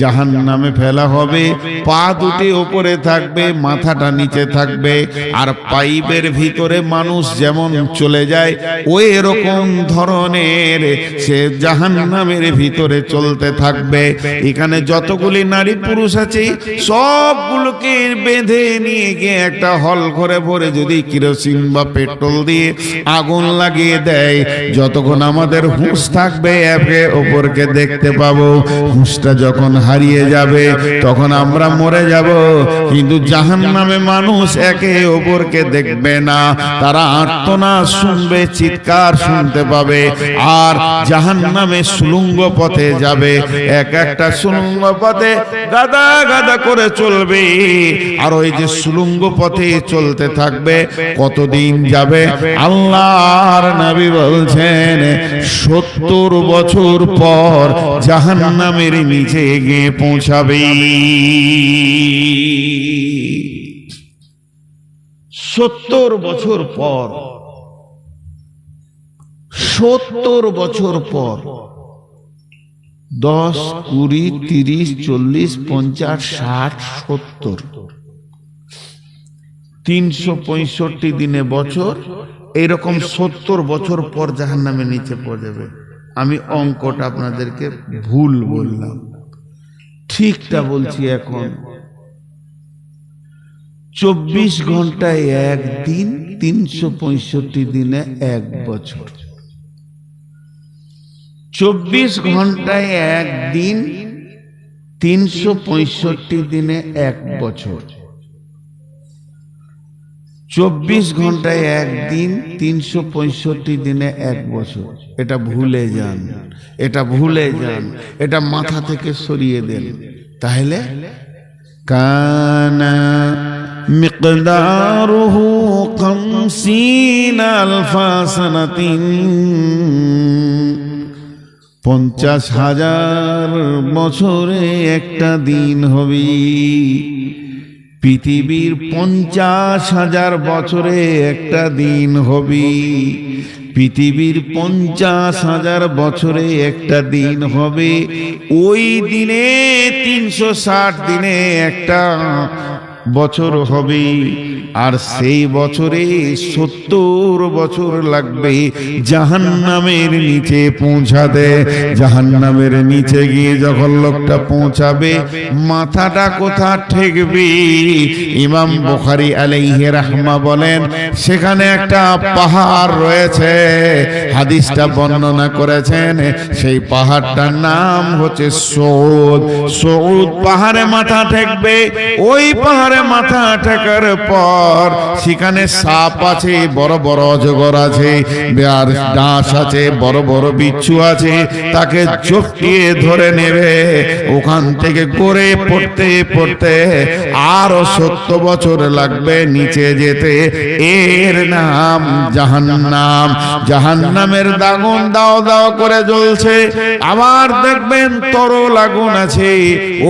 জাহান্নামে ফেলা হবে, পা দুটি উপরে থাকবে, মাথাটা নিচে থাকবে, আর পাইপের ভিতরে মানুষ যেমন চলে যায় ওই এরকম ধরনের সে জাহান্নামের ভিতরে চলতে থাকবে। এখানে যতগুলি নারী পুরুষ আছে সবগুলোকে বেঁধে নিয়ে গিয়ে একটা হল ঘরে ভরে যদি কেরোসিন বা পেট্রোল দিয়ে আগুন লাগিয়ে দেয়, যতক্ষণ আমাদের হুঁশ থাকবে একে অপরকে দেখতে পাবো। হুঁশটা যখন হারিয়ে যাবে তখন আমরা মরে যাব। কিন্তু জাহান্নামে মানুষ একে অপরকে দেখবে না, তারা আর্তনাদ শুনবে, চিৎকার শুনতে পাবে। আর জাহান্নামে সুলুঙ্গ পথে যাবে, এক একটা সুলুঙ্গ পথে গাদা গাদা করে চলবে। আর ওই যে সুলুঙ্গ পথে চলতে থাকবে, কতদিন যাবে? আল্লাহর নবী বলছেন 70 বছর পর জাহান্নামের নিচে গিয়ে পৌঁছাবে। 70 বছর পর, 70 বছর পর, 10, 20, 30, 40, 50, 60, 70, 365 দিনে বছর, এরকম 70 বছর পর জাহান্নামের নিচে পড়ে যাবে। আমি অঙ্কটা আপনাদেরকে ভুল বললাম, ঠিকটা বলছি। এখন 24 ঘন্টায় একদিন, 365 দিনে এক বছর। 24 ঘন্টায় একদিন, 365 দিনে এক বছর। 24 ঘন্টায় একদিন, 365 দিনে এক বছর। এটা ভুলে যান, এটা ভুলে যান, এটা মাথা থেকে সরিয়ে দেন। তাহলে কানা মিকদারুহু 50 আলফা সানাতিন, 50,000 বছরে একটা দিন হবে। পৃথিবীর 50,000 বছরে একটা দিন হবে। পৃথিবীর 50,000 বছরে একটা দিন হবে। ওই দিনে 360 দিনে একটা বছর হবে। আর সেই বছরে 70 বছর লাগবে জাহান্নামের নিচে পৌঁছাতে। জাহান্নামের নিচে গিয়ে যখন লোকটা পৌঁছাবে, মাথাটা কোথা ঠেকবে? ইমাম বুখারী আলাইহি রাহমা বলেন, সেখানে একটা পাহাড় রয়েছে। হাদিসটা বর্ণনা করেছেন, সেই পাহাড়টার নাম হচ্ছে সৌদ। সৌদ পাহাড়ে মাথা ঠেকবে। ওই পাহাড়ে মাথা ঠেকার পর সেখানে সাপ আছে, বড় বড় অজগর আছে, আর ডাঁশ আছে, বড় বড় বিচ্ছু আছে। তাকে চপটিয়ে ধরে নেবে। ওখান থেকে করে পড়তে পড়তে আরো 70 বছর লাগবে নিচে যেতে। এর নাম জাহান্নাম। জাহান্নামের আগুন দাও দাও করে জ্বলছে। আবার দেখবেন তরল আগুন আছে।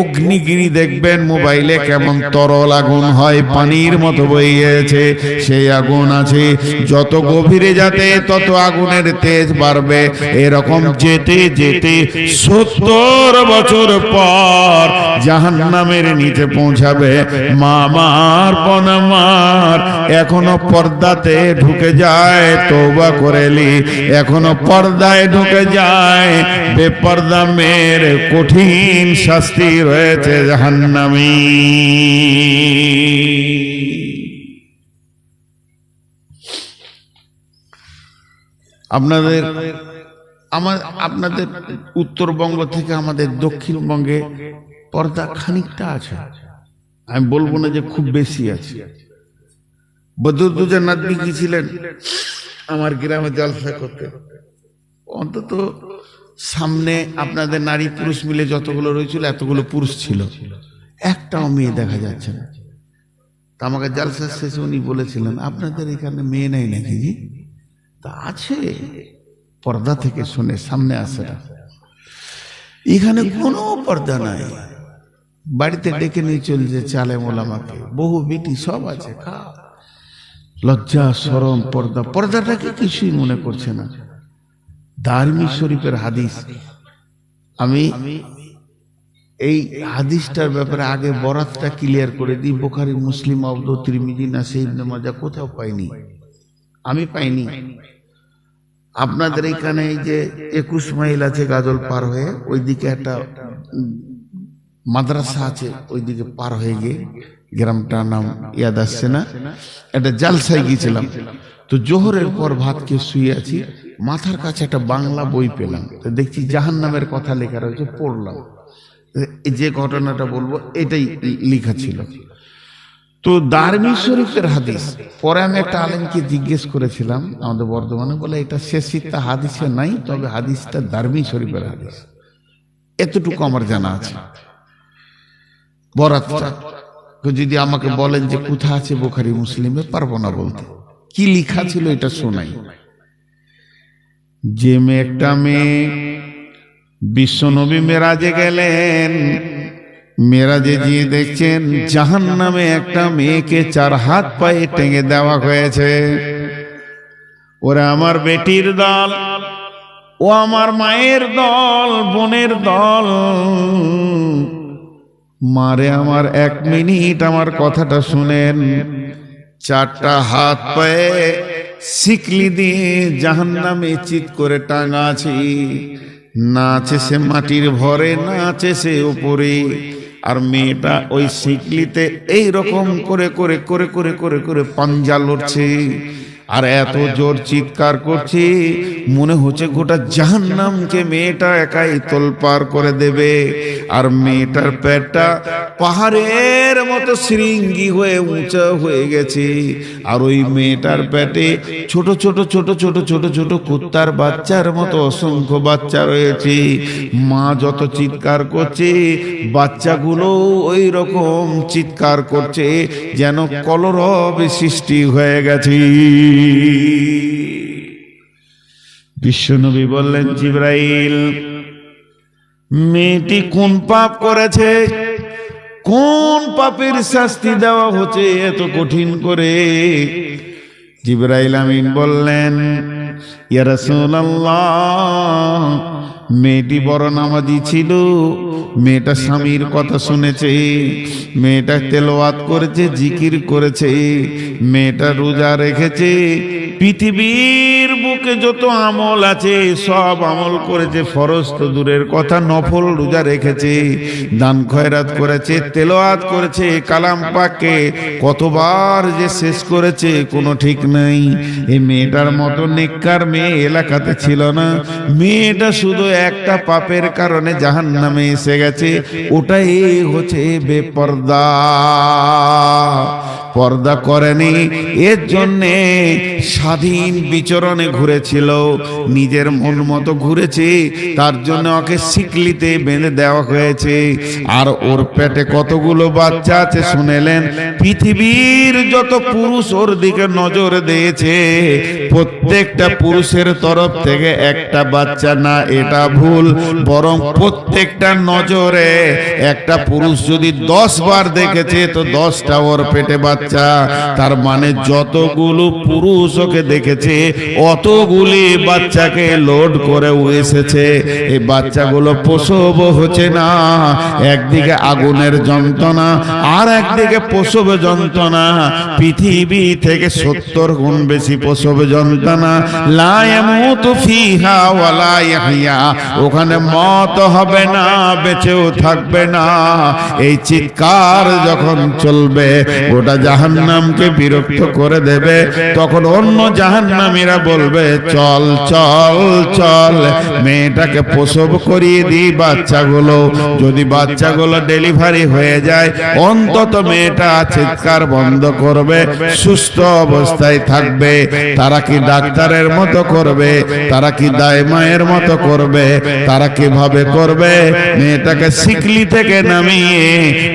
অগ্নিগিরি দেখবেন মোবাইলে কেমন তরল আগুন হয়, পানির মতো বইয়েছে, সেই আগুন আছে। যত গভীরে যাতে তত আগুনের তেজ বাড়বে। এরকম যেতে যেতে 70 বছর পর জাহান্নামের নিচে পৌঁছাবে। মামার পনামার এখনো পর্দাতে ঢুকে যায়, তওবা করেলি এখনো পর্দায় ঢুকে যায়। বেপর্দা মেয়ের কঠিন শাস্তি রয়েছে জাহান্নামী। আপনাদের উত্তরবঙ্গ থেকে আমাদের দক্ষিণবঙ্গে পর্দা খানিকটা আছে, আমি বলবো না যে খুব বেশি আছে। বদরুদ্দোজা নাদবি গিয়েছিলেন আমার গ্রামে জলসা করতে। অন্তত সামনে আপনাদের নারী পুরুষ মিলে যতগুলো রয়েছিল এতগুলো পুরুষ ছিল, একটাও মেয়ে দেখা যাচ্ছে না। তা আমাকে জলসার শেষে উনি বলেছিলেন, আপনাদের এখানে মেয়ে নেই নাকি? জি তা আছে, পর্দা থেকে শুনে সামনে আসে না। এখানে কোনো পর্দা নাই। বাড়িতে ডেকে নিয়ে চলছে আলেম ওলামাকে, বহু বেটি সব আছে। লজ্জা শরম পর্দা, পর্দাটাকে কিছুই মনে করছে না। দারমি শরীফের হাদিস, আমি এই হাদিসটার ব্যাপারে আগে বরাতটা ক্লিয়ার করে দিই। বুখারী, মুসলিম, আবু তিরমিজি, নাসাঈ, ইবনে মাজাহ কোথাও পাইনি, আমি পাইনি। আপনাদের এখানে এই যে 21 মাইল আছে গাজল পার হয়ে, ওইদিকে একটা মাদ্রাসা আছে ওইদিকে পার হয়ে গিয়ে, গ্রামটার নাম ইয়াদ আসছে না, একটা জালসায় গিয়েছিলাম। তো জোহরের পর ভাত খেয়ে শুয়ে আছি, মাথার কাছে একটা বাংলা বই পেলাম। তো দেখছি জাহান্নামের কথা লেখা রয়েছে, পড়লাম। এই যে ঘটনাটা বলবো এটাই লেখা ছিল। তো দারমি শরীফের হাদিস, পরে আমি একটা আলেমকে জিজ্ঞেস করেছিলাম আমাদের বর্ধমানে, বলে এটা শেষিতা হাদিসে নাই, তবে হাদিসটা দারমি শরীফের হাদিস। এতটুকু আমার জানা আছে। বরাতটা যদি আমাকে বলেন যে কোথা আছে বুখারী মুসলিমে, পারবো না বলতে। কি লেখা ছিল এটা শোনাই। যে একটা মেয়ে বিশ্বনবী মেরাজে গেলেন, মেরাজে গিয়ে দেখছেন জাহান্নামে একটা মেয়েকে 4 হাত পায়ে টেঙে দেওয়া হয়েছে। ওরা আমার বেটির দল, ও আমার মায়ের দল, বোনের দল, মারে আমার 1 মিনিট আমার কথাটা শুনেন। 4টা হাত পায়ে শিকলি দিয়ে জাহান্নামে চিৎ করে টাঙা আছে। না আছে সে মাটির ভরে, না আছে সে উপরে। আর মেয়েটা ওই শিকলিতে এই রকম করে করে করে করে করে করে পাঞ্জা লড়ছে, আর এত জোর চিৎকার করছে, মনে হচ্ছে গোটা জাহান্নামকে মেয়েটা একাই তোলপাড় করে দেবে। আর মেয়েটার পেটটা পাহাড়ের মতো শৃঙ্গি হয়ে উঁচা হয়ে গেছে। আর ওই মেয়েটার পেটে ছোট ছোট ছোট ছোট ছোট ছোট কুত্তার বাচ্চার মতো অসংখ্য বাচ্চা রয়েছে। মা যত চিৎকার করছে, বাচ্চাগুলো ওই রকম চিৎকার করছে, যেন কলরব সৃষ্টি হয়ে গেছে। বিশ্বনবী বললেন, জিবরাইল, মেয়েটি কোন পাপ করেছে, কোন পাপের শাস্তি দেওয়া হচ্ছে এত কঠিন করে? জিবরাইল আমিন বললেন, ইয়া রাসূলুল্লাহ, মেয়েটি বড় নামাজি ছিল, মেয়েটা স্বামীর কথা শুনেছে, মেয়েটা তেলাওয়াত করেছে, জিকির করেছে, মেয়েটা রোজা রেখেছে, পৃথিবীর বুকে যত আমল আছে সব আমল করেছে, ফরজ তো দূরের কথা, নফল রোজা রেখেছে, দান খয়রাত করেছে, তেলাওয়াত করেছে, কালাম পাককে কতবার যে শেষ করেছে কোনো ঠিক নাই। এই মেয়েটার মতো নেককার মেয়ে এলাকাতে ছিল না। মেয়েটা শুধু একটা পাপের কারণে জাহান্নামে এসে গেছে, ওটাই হচ্ছে বেপর্দা। পর্দা করেনি, এর জন্যে স্বাধীন বিচরণে ঘুরেছিল, নিজের মন মতো ঘুরেছে, তার জন্য ওকে শিকলিতে বেঁধে দেওয়া হয়েছে। আর ওর পেটে কতগুলো বাচ্চা আছে শুনেলেন? পৃথিবীর যত পুরুষ ওর দিকে নজর দিয়েছে, প্রত্যেকটা পুরুষের তরফ থেকে একটা বাচ্চা না, এটা ভুল, বরং প্রত্যেকটা নজরে একটা পুরুষ যদি 10 বার দেখেছে তো 10টা ওর পেটে বাচ্চা। তার মানে যতগুলো পুরুষ ওকে দেখেছে অতগুলি বাচ্চাকে লোড করে এসেছে। এই বাচ্চাগুলো প্রসব হচ্ছে না, একদিকে আগুনের যন্ত্রণা আর একদিকে প্রসব যন্ত্রণা, পৃথিবী থেকে 70 গুণ বেশি প্রসব যন্ত্রণা। লা ইয়ামুতু ফিহা ওয়া লা ইয়াহইয়া, ওখানে মত হবে না, বেঁচেও থাকবে না। এই চিৎকার যখন চলবে গোটা জাহান্নামকে বিরক্ত করে দেবে, তখন অন্য জাহান্নামীরা বলবে, চল চল চল মেয়েটাকে প্রসব করিয়ে দিই বাচ্চাগুলো। যদি বাচ্চাগুলো ডেলিভারি হয়ে যায় অন্তত মেয়েটা চিৎকার বন্ধ করবে, সুস্থ অবস্থায় থাকবে। তারা কি ডাক্তারের মতো করবে? তারা কি দাইমায়ের মতো করবে? তারা কিভাবে করবে? মেয়েটাকে শিকলি থেকে নামিয়ে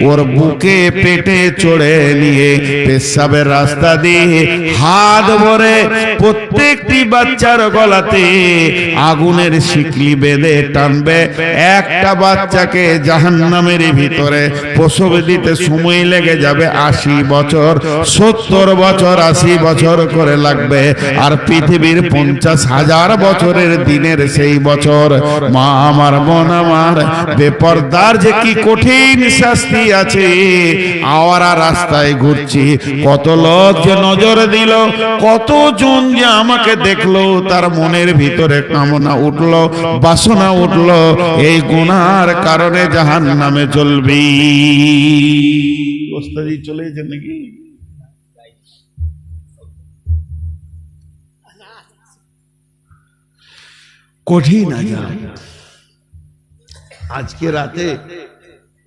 ওর বুকে পেটে চড়ে নিয়ে পেশাবের রাস্তা দিয়ে হাত ভরে প্রত্যেকটি বাচ্চার গলাতে আগুনের শিকলি বেঁধে টানবে। একটা বাচ্চাকে জাহান্নামের ভিতরে প্রসব দিতে সময় লেগে যাবে 80 বছর, 70 বছর, 80 বছর করে লাগবে। আর পৃথিবীর 50,000 বছরের দিনের সেই বছর। মা আমার, বোন আমার, বেপরদার যে কি কঠিন শাস্তি আছে। আওয়ারা রাস্তায় ঘুরছে, করছি, কত লোক যে নজর দিল, কতজন যে আমাকে দেখলো, তার মনের ভিতরে কামনা উঠলো, বাসনা উঠলো, এই গুনার কারণে জাহান্নামে চলবি। ওস্তাদি চলে গেছে নাকি? কঠিন আযাব। আজকে রাতে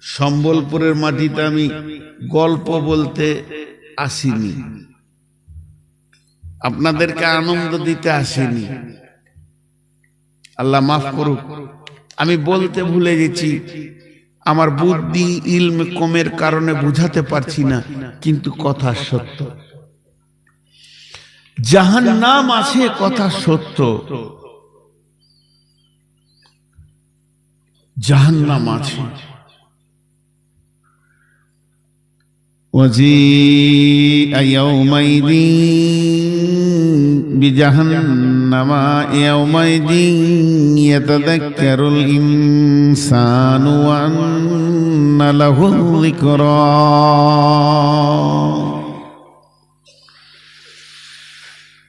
সম্বলপুরের মাটিতে আমি গল্প বলতে আসিনি, আপনাদেরকে আনন্দ দিতে আসিনি, আল্লাহ মাফ করুক। আমি বলতে ভুলে গেছি, আমার বুদ্ধি ইলম কমের কারণে বুঝাতে পারছি না, কিন্তু কথা সত্য। জাহান্নাম আছে, কথা সত্য। জাহান্নাম আছে। وجيء يومئذ بجهنم يومئذ يتذكر الإنسان وأنى له الذكرى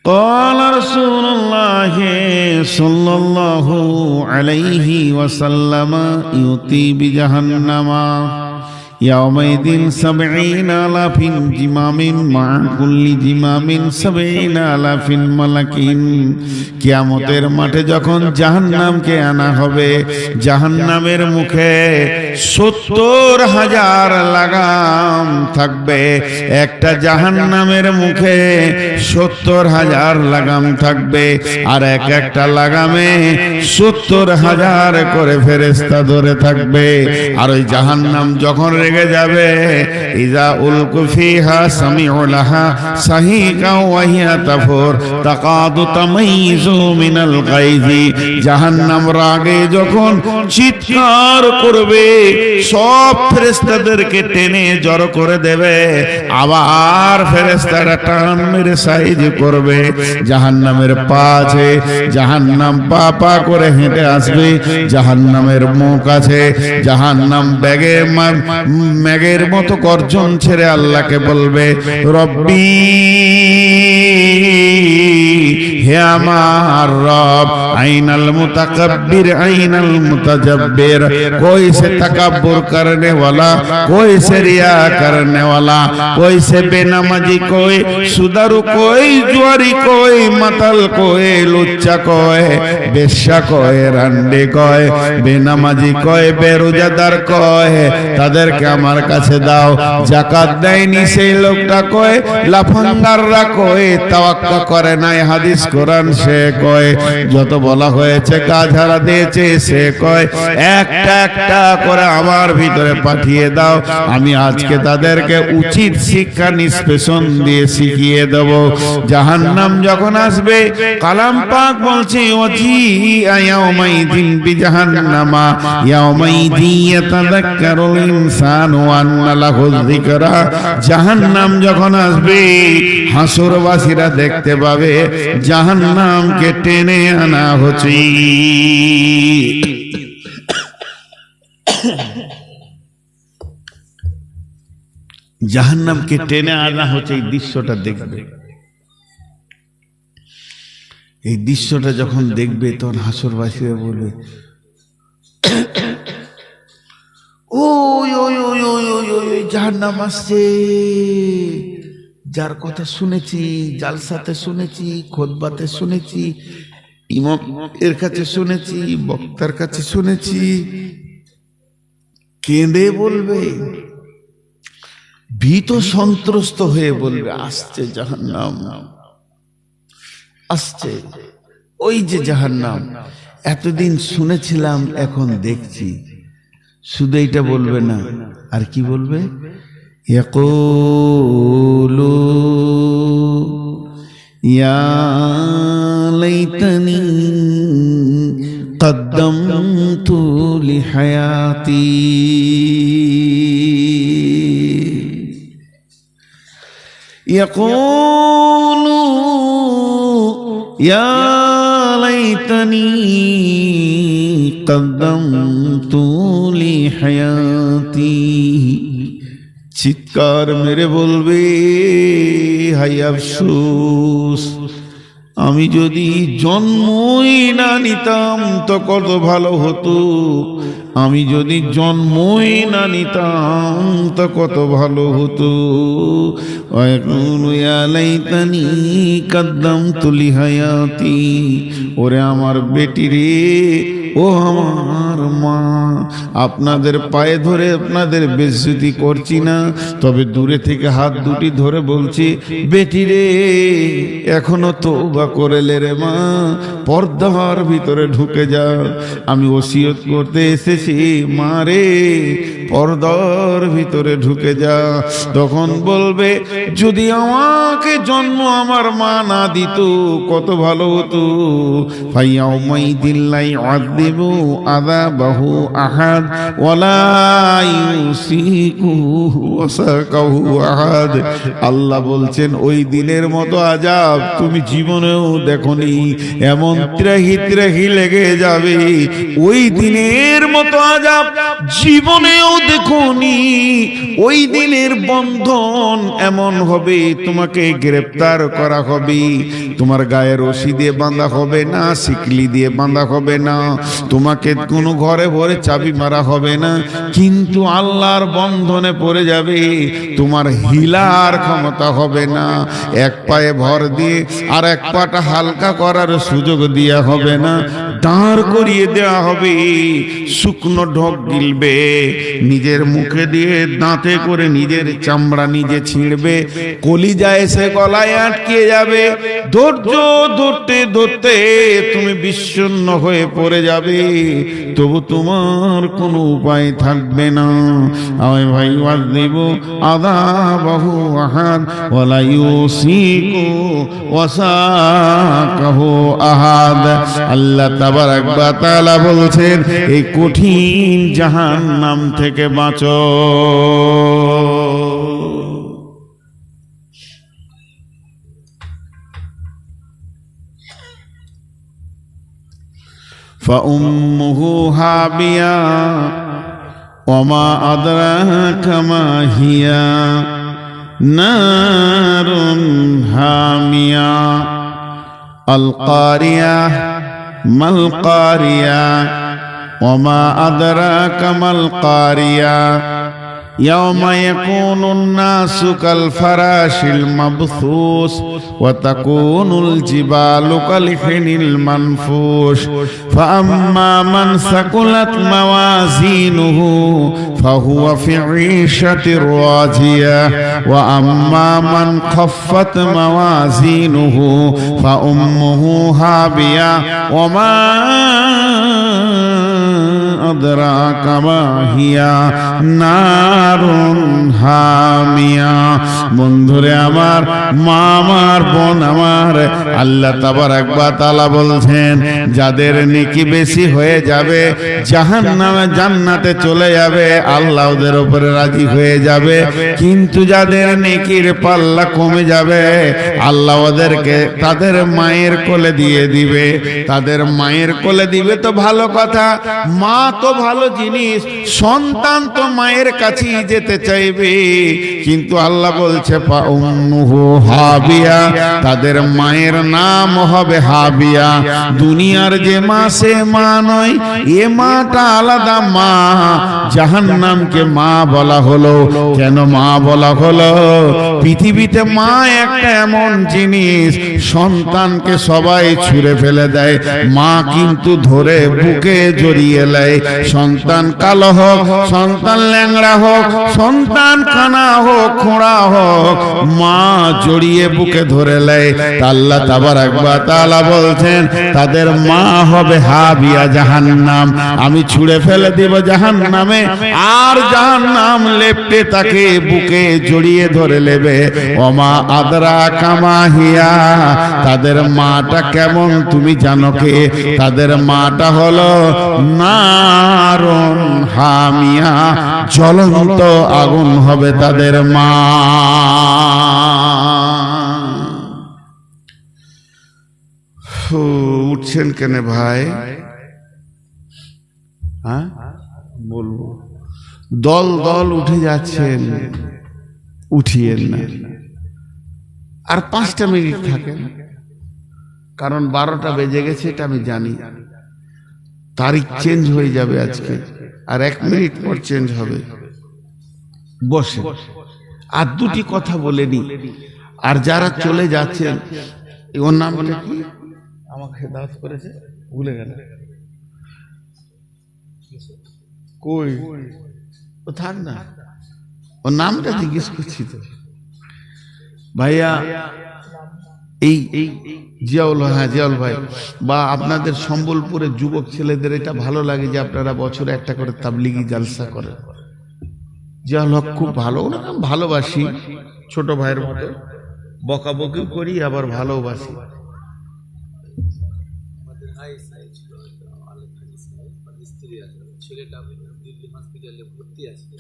قال رسول الله صلى الله عليه وسلم يؤتي بجهنم يومئذ 70,000 زمام مع كل زمام 70,000 ملك। কিয়ামতের মাঠে যখন জাহান্নামকে আনা হবে, জাহান্নামের মুখে 70,000 লাগাম থাকবে। একটা জাহান্নামের মুখে 70,000 লাগাম থাকবে, আর এক একটা লাগামে 70,000 করে ফেরেশতা ধরে থাকবে। আর ওই জাহান্নাম যখন রেগে যাবে, ইজা উলকু ফিহা সামিউ লাহা সাহিকা ওয়া হিয়া তাফুর তাকাদু তামাইযু মিনাল গায়জি। জাহান্নাম রাগে যখন চিৎকার করবে, সব ফেরেশতাদেরকে টেনে জড়ো করে দেবে, আবার ফেরেশতারা টান মেরে সাইজ করবে। জাহান্নামের পা আছে, জাহান্নাম পা পা করে হেঁটে আসবে। জাহান্নামের মুখ আছে, জাহান্নাম ম্যাগের মতো গর্জন ছেড়ে আল্লাহকে বলবে, রব্বি, হে আমার রব, আইনাল মুতাকাব্বির আইনাল মুতাজাব্বির, कोई से तकब्बुर करने वाला, कोई से रिया करने वाला, कोई से बेनमाजी, कोई सुदारू, कोई जुआरी, कोई मतल, कोई लुच्चा, कोई बेश्या, कोई রান্ডি, कोई বেনামাজি, कोई বেরোজাদার, कोई তাদেরকে আমার কাছে দাও। যাকাত দেয়নি সেই লোকটা, कोई লাফাঙ্গাররা, कोई তাওয়াক্কুল করে নাই, হাদিস কোরআন সে, कोई যত বলা হয়েছে গা ঝাড়া দিয়েছে সে, कोई একটা একটা করে আমার ভিতরে পাঠিয়ে দাও, আমি আজকে তাদেরকে উচিত শিক্ষা নিষ্পেষণ দিয়ে শিখিয়ে দেব। জাহান্নাম যখন আসবে, কালাম পাক বলছে, ওয়াজি ইয়াউমাইদিন বিজাহান্নামা ইয়াউমাইদি ইয়াতাযাক্কারুল ইনসানু ওয়া আন্না লাহুয যিকরা। জাহান্নাম যখন আসবে, হাসরবাসীরা দেখতে পাবে জাহান্নামকে টেনে আনা হচ্ছে। জাহান্নামকে টেনে আনা হচ্ছে, এই দৃশ্যটা দেখবে। এই দৃশ্যটা যখন দেখবে, তখন হাসরবাসীরা বলবে, ওই ওই ওই ওই ওই ওই জাহান্নাম আসছে, যার কথা শুনেছি, জালসাতে শুনেছি, খুতবাতে শুনেছি, ইমাম এর কাছে শুনেছি, বক্তার কাছে শুনেছি। কেঁদে বলবে, ভীত সন্ত্রস্ত হয়ে বলবে, আসছে জাহান্নাম, আসছে, ওই যে জাহান্নাম, এতদিন শুনেছিলাম, এখন দেখছি। শুধু এইটা বলবে না, আর কি বলবে, ইয়াকুলু ইয়া লাইতানি قدمت لحياتي يقول يا ليتني قدمت لحياتي চিৎকার মেরে বলবে, হাই আফসোস, আমি যদি জন্মই না নিতাম তো কত ভালো হতো, আমি যদি জন্মই না নিতাম তো কত ভালো হতো। লাইতানি কাদ্দামতু লিহায়াতি, ওরে আমার বেটি রে, ও আমার মা, আপনাদের পায়ে ধরে আপনাদের বেইজ্জতি করছি না, তবে দূরে থেকে হাত দুটি ধরে বলছি, বেটি রে এখনো তওবা করেলে রে মা, পর্দার ভিতরে ঢুকে যা। আমি ওসিয়ত করতে এসেছি, মা রে পর্দার ভিতরে ঢুকে যা। তখন বলবে, যদি আমাকে জন্ম আমার মা না দিত কত ভালো হতো। ফাইয়াউমাইদিল্লাই আযিবু আযাবাহু আহাদ ওয়ালা ইউসিকু ওয়াসাকাহু আহাদ। আল্লাহ বলছেন, ওই দিনের মতো আযাব তুমি জীবনেও দেখনি, এমন ত্রাহি ত্রাহি লেগে যাবে, ওই দিনের মতো আযাব জীবনেও দেখনি। ওই দিনের বন্ধন এমন হবে, তোমাকে গ্রেফতার করা হবে, তোমার গায়ে রশি দিয়ে বাঁধা হবে না, শিকলি দিয়ে বাঁধা হবে না, তোমাকে কোনো ঘরে ভরে চাবি মারা হবে না, কিন্তু আল্লাহর বন্ধনে পড়ে যাবে, তোমার হিলার ক্ষমতা হবে না, এক পায়ে ভর দিয়ে আর এক পাটা হালকা করার সুযোগ দেওয়া হবে না, দাঁড় করিয়ে দেওয়া হবে, শুকনো ঢোক গিলবে, নিজের মুখে দিয়ে দাঁতে করে নিজের চামড়া নিজে ছিঁড়বে, কলিজা এসে গলায় আটকে যাবে, ধৈর্য ধরতে ধরতে তুমি বিষণ্ণ হয়ে পড়ে যাবে, তবু তোমার কোনো উপায় থাকবে না। আমি ভাই ওয়াজিব আযাবাহু আহাদ ওয়ালা ইউসিকু ওয়াসাকাহু আহাদ। আল্লাহ তাবারাক ওয়া তাআলা বলছেন, এই কঠিন জাহান্নাম থেকে বাঁচো। فأمه هاوية وما أدراك ما هي نار حامية القارية ما القارية وما أدراك ما القارية يوم يكون الناس كالفراش المبثوث وتكون الجبال كالعهن المنفوش فأما من ثقلت موازينه فهو في عيشة راضية وأما من خفت موازينه فأمه هاوية وما أدراك ما هي نار حامية। বন্ধুরে আমার, মা আমার, বোন আমার, আল্লাহ তাবারাক ওয়া তাআলা বলছেন, যাদের নেকি বেশি হয়ে যাবে জাহান্নামে জান্নাতে চলে যাবে, আল্লাহ ওদের উপরে রাজি হয়ে যাবে, কিন্তু যাদের নেকির পাল্লা কমে যাবে আল্লাহ ওদেরকে তাদের মায়ের কোলে দিয়ে দিবে। তাদের মায়ের কোলে দিবে তো ভালো কথা, মা তো ভালো জিনিস, সন্তান তো মায়ের কাছেই যেতে চাইবে, কিন্তু আল্লাহ বলছে ফাউম্মুহু হাবিয়া, তাদের মায়ের নাম হবে হাবিয়া। দুনিয়ার যে মা সে মা নয়, এ মাটা আলাদা মা। জাহান্নামকে মা বলা হলো কেন? মা বলা হলো, পৃথিবীতে মা একটা এমন জিনিস, সন্তানকে সবাই ছুঁড়ে ফেলে দেয়, মা কিন্তু ধরে বুকে জড়িয়ে নেয়। সন্তান কালো হোক, সন্তান ল্যাংড়া হোক, সন্তান কানা হোক, খোঁড়া হোক, মা জড়িয়ে বুকে ধরে নেয়। আল্লাহ তাবারাক ওয়া তাআলা বলছেন, তাদের মা হবে হাবিয়া, জাহান্নাম। আমি ছুঁড়ে ফেলে দেব জাহান্নামে, আর জাহান্নাম লেপ্টে তাকে বুকে জড়িয়ে ধরে নেবে। ওমা আদরাকা মা হিয়া, তাদের মাটা কেমন তুমি জানো কে? তাদের মাটা হলো নারুন হামিয়া, জ্বলন্ত আগুন হবে তাদের মা। উঠছেন কেন ভাই? হ্যাঁ বলবো, দল দল উঠে যাচ্ছেন, উঠিয়েন না। আর 5টা মিনিট থাকেন, কারণ 12টা বেজে গেছে এটা আমি জানি। তারিখ চেঞ্জ হয়ে যাবে আজকে, আর 1 মিনিট পর চেঞ্জ হবে। বসে আর 2টি কথা বলে নি। আর যারা চলে যাচ্ছেন, ওর নামটা কি আমাকে দাওয়াত করেছে ভুলে গেল, কই ও থাক না, ওর নামটা জিজ্ঞেস করছি তো ভাইয়া। এই জিয়াউল, হ্যাঁ জিয়াউল ভাই, বা আপনাদের সম্বলপুরের যুবক ছেলেদের এটা ভালো লাগে যে আপনারা বছরে একটা করে তাবলিগি জালসা করেন। জিয়াউল হক খুব ভালো, ওনাকে আমি ভালোবাসি, ছোট ভাইয়ের মতো বকাবকি করি আবার ভালোবাসি।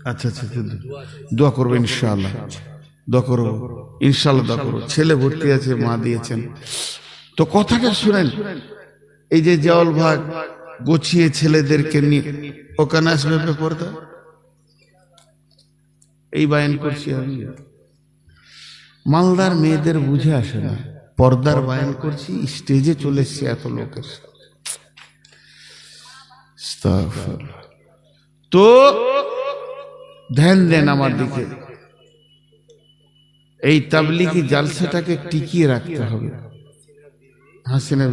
আচ্ছা আচ্ছা, দোয়া করবো ইনশাআল্লাহ, দোয়া করবো ইনশাআল্লাহ, দোয়া করবো। ছেলে ভর্তি আছে, মা দিয়েছেন। তো কথাটা শুনেন, এই যে জিয়াউল ভাই গুছিয়ে ছেলেদেরকে নিয়ে ওখানে আসবে পর্দা, এই বায়ান করছি আমি। মালদার মেয়েদের বুঝে আসে না, পর্দার বায়ান করছি, স্টেজে চলে এসছে এত লোকের সাথে। তো ধ্যান দেন আমার দিকে, এই তাবলিগি জালসাটাকে টিকিয়ে রাখতে হবে। হাসিনা,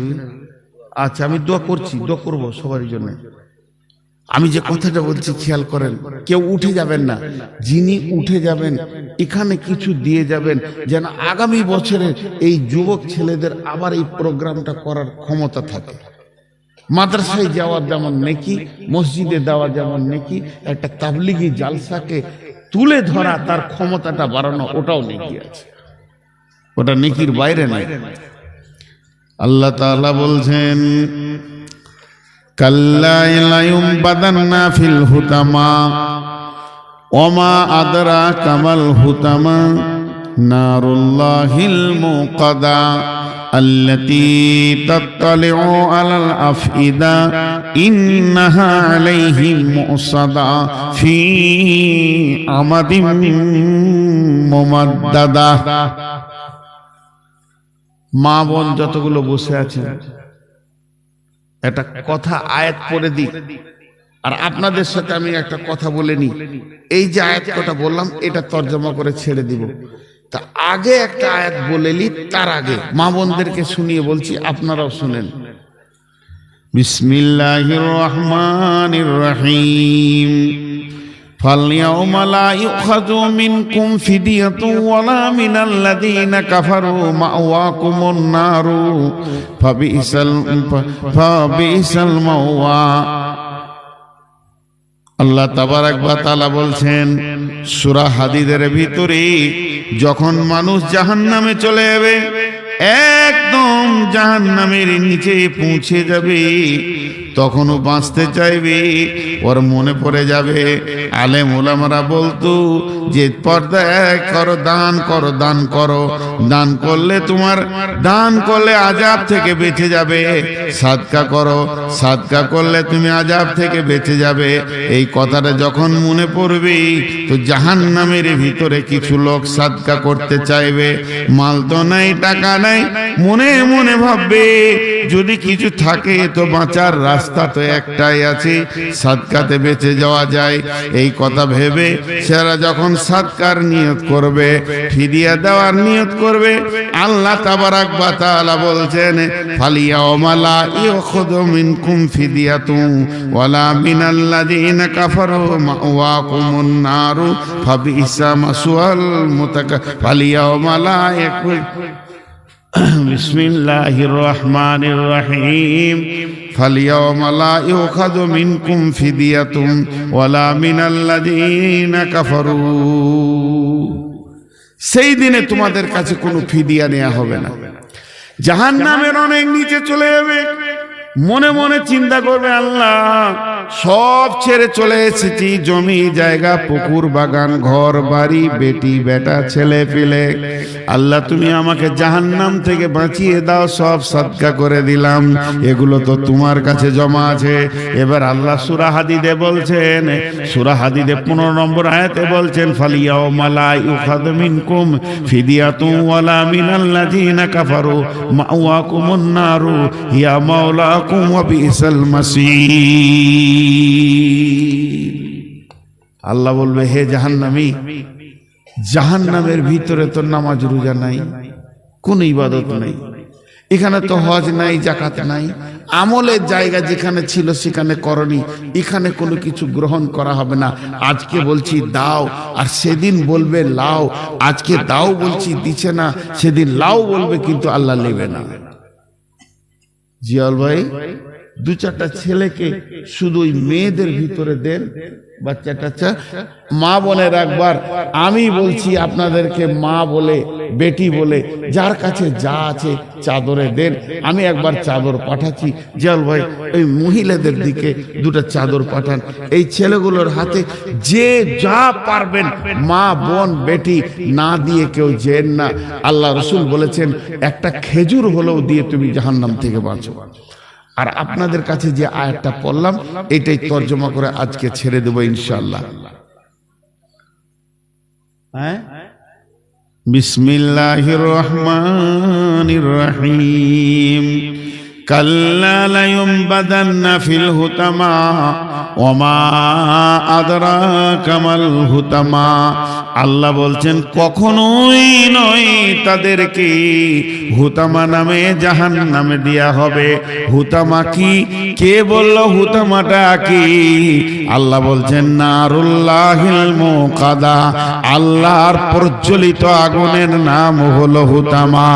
আচ্ছা আমি দোয়া করছি, দোয়া করবো সবার জন্য। আমি যে কথাটা বলছি খেয়াল করেন, কেউ উঠে যাবেন না। যিনি উঠে যাবেন এখানে কিছু দিয়ে যাবেন, যেন আগামী বছরে এই যুবক ছেলেদের আবার এই প্রোগ্রামটা করার ক্ষমতা থাকে। মাদ্রাসায় যাওয়ার যেমন নেকি, মসজিদে দেওয়া যেমন নেকি, একটা তাবলিগি জালসাকে তুলে ধরা, তার ক্ষমতাটা বাড়ানো, ওটাও নেকি আছে, ওটা নেকির বাইরে নাই। আল্লাহ তাআলা বলছেন, কাল্লা লায়ুমবাদান্না ফিল হুতামা ওমা আদরাকা মাল হুতামা নারুল্লাহিল মুকাদা আল্লাতী তাত্তালিউ আলাল আফইদা ইন্নাহা আলাইহিম মুসাদা ফি আমাদিম মুমাদ্দাদা। মা বোন যতগুলো বসে আছেন, একটা কথা আয়াত পড়ে দিই, আর আপনাদের সাথে আমি একটা কথা বলে নি। এই যে আয়াত কটা বললাম, এটা তর্জমা করে ছেড়ে দিব। তা আগে একটা আয়াত বলে নি, তার আগে মা বোনদেরকে শুনিয়ে বলছি, আপনারাও শুনেন। বিসমিল্লাহির রহমানির রহিম। فاليوم لا يؤخذ منكم فدية ولا من الذين كفروا مأواكم النار فبئس المأوى। আল্লাহ তাবারাক ওয়া তাআলা বলছেন সূরা হাদীদের ভিতরে, যখন মানুষ জাহান্নামে চলে যাবে, একদম জাহান্নামের নিচে পৌঁছে যাবে, তখনও বাঁচতে চাইবে, ওর মনে পড়ে যাবে আলেম ওলামারা বলতো যে পর্দা করো, দান করো, দান করো, দান করলে তোমার, দান করলে আযাব থেকে বেঁচে যাবে, সাদকা করো, সাদকা করলে তুমি আযাব থেকে বেঁচে যাবে। এই কথাটা যখন মনে পড়বে, তো জাহান্নামের ভিতরে কিছু লোক সাদকা করতে চাইবে, মাল তো নাই, টাকা নাই, মনে মনে ভাববে যদি কিছু থাকে তো বাঁচার রাস্তা তো একটাই আছে, সাদকাতে বেঁচে যাওয়া যায়। এই কথা ভেবে সেরা যখন সাদকার নিয়ত করবে, ফিদিয়া দেওয়ার নিয়ত করবে, আল্লাহ তাবারাক ওয়া তাআলা বলছেন, ফালিয়াউমা লা ইউখাযু মিনকুম ফিদিয়াতুন ওয়ালা মিনাল্লাযীনা কাফারু মাওয়াকুমুন নারু ফাবিইসা মাসওয়াল ফালিয়াউমা লা বিসমিল্লাহির রহমানির রহিম। ফালিয়াউমা লা ইউখাযু মিনকুম ফিদিয়াতুন ওয়ালা মিনাল্লাযীনা কাফারু। সেই দিনে তোমাদের কাছে কোনো ফিদিয়া নেওয়া হবে না। জাহান্নামের অনেক নিচে চলে যাবে, মনে মনে চিন্তা করবে, আল্লাহ সব ছেড়ে চলে এসেছি, জমি জায়গা, পুকুর বাগান, ঘর বাড়ি, বেটি বেটা, ছেলে পেলে। আল্লাহ তুমি আমাকে জাহান্নাম থেকে বাঁচিয়ে দাও, সব সাদকা করে দিলাম, এগুলো তো তোমার কাছে জমা আছে। এবার আল্লাহ সূরা হাদিদে বলছেন, সূরা হাদিদে 15 নম্বর আয়াতে বলছেন, ফালিয়াউমা লা ইউখাযু মিনকুম ফিদিয়াতুন ওয়ালা মিনাল্লাযিনা কাফারু মাওয়াকুমুন নারু হিয়া মাওলাকুম ওয়া বিসাল মাসীর। আল্লাহ বলবে, হে জাহান্নামী, জাহান্নামের ভিতরে তো নামাজ রোজা নাই, কোন ইবাদত নাই, এখানে তো হজ নাই, যাকাত নাই, আমলের জায়গা যেখানে ছিল সেখানে করনি, এখানে কোনো কিছু গ্রহণ করা হবে না। আজকে বলছি দাও, আর সেদিন বলবে লাও। আজকে দাও বলছি দিচ্ছে না, সেদিন লাও বলবে, কিন্তু আল্লাহ নেবে না। জিয়াউল ভাই, 2-4টা ছেলেকে শুধু ওই মেয়েদের ভিতরে দেন, বাচ্চা টাচ্চা, মা বোনের একবার, আমি বলছি আপনাদেরকে, মা বলে বেটি বলে যার কাছে যা আছে চাদরে দেন। আমি একবার চাদর পাঠাচ্ছি, জিয়াউল ভাই ওই মহিলাদের দিকে 2টা চাদর পাঠান, এই ছেলেগুলোর হাতে যে যা পারবেন, মা বোন বেটি না দিয়ে কেউ যেন না। আল্লাহ রসুল বলেছেন, একটা খেজুর হলেও দিয়ে তুমি জাহান্নাম থেকে বাঁচো। আর আপনাদের কাছে যে আয়াতটা পড়লাম, এটাই তর্জমা করে আজকে ছেড়ে দেবো ইনশাআল্লাহ। হ্যাঁ, বিসমিল্লাহির রহমানির রহিম। কাল্লা লায়ুমবাদান্না ফিল হুতামা ওমা আদরাকা মাল হুতামা। আল্লাহ বলছেন, কখনোই নয় তাদেরকে হুতামা নামে জাহান্নামে দেয়া হবে। হুতামা কি? কে বলল হুতামাটা কি? আল্লাহ বলছেন, নারুল্লাহিল মুকাদা, আল্লাহর প্রজ্বলিত আগুনের নাম হলো হুতামা।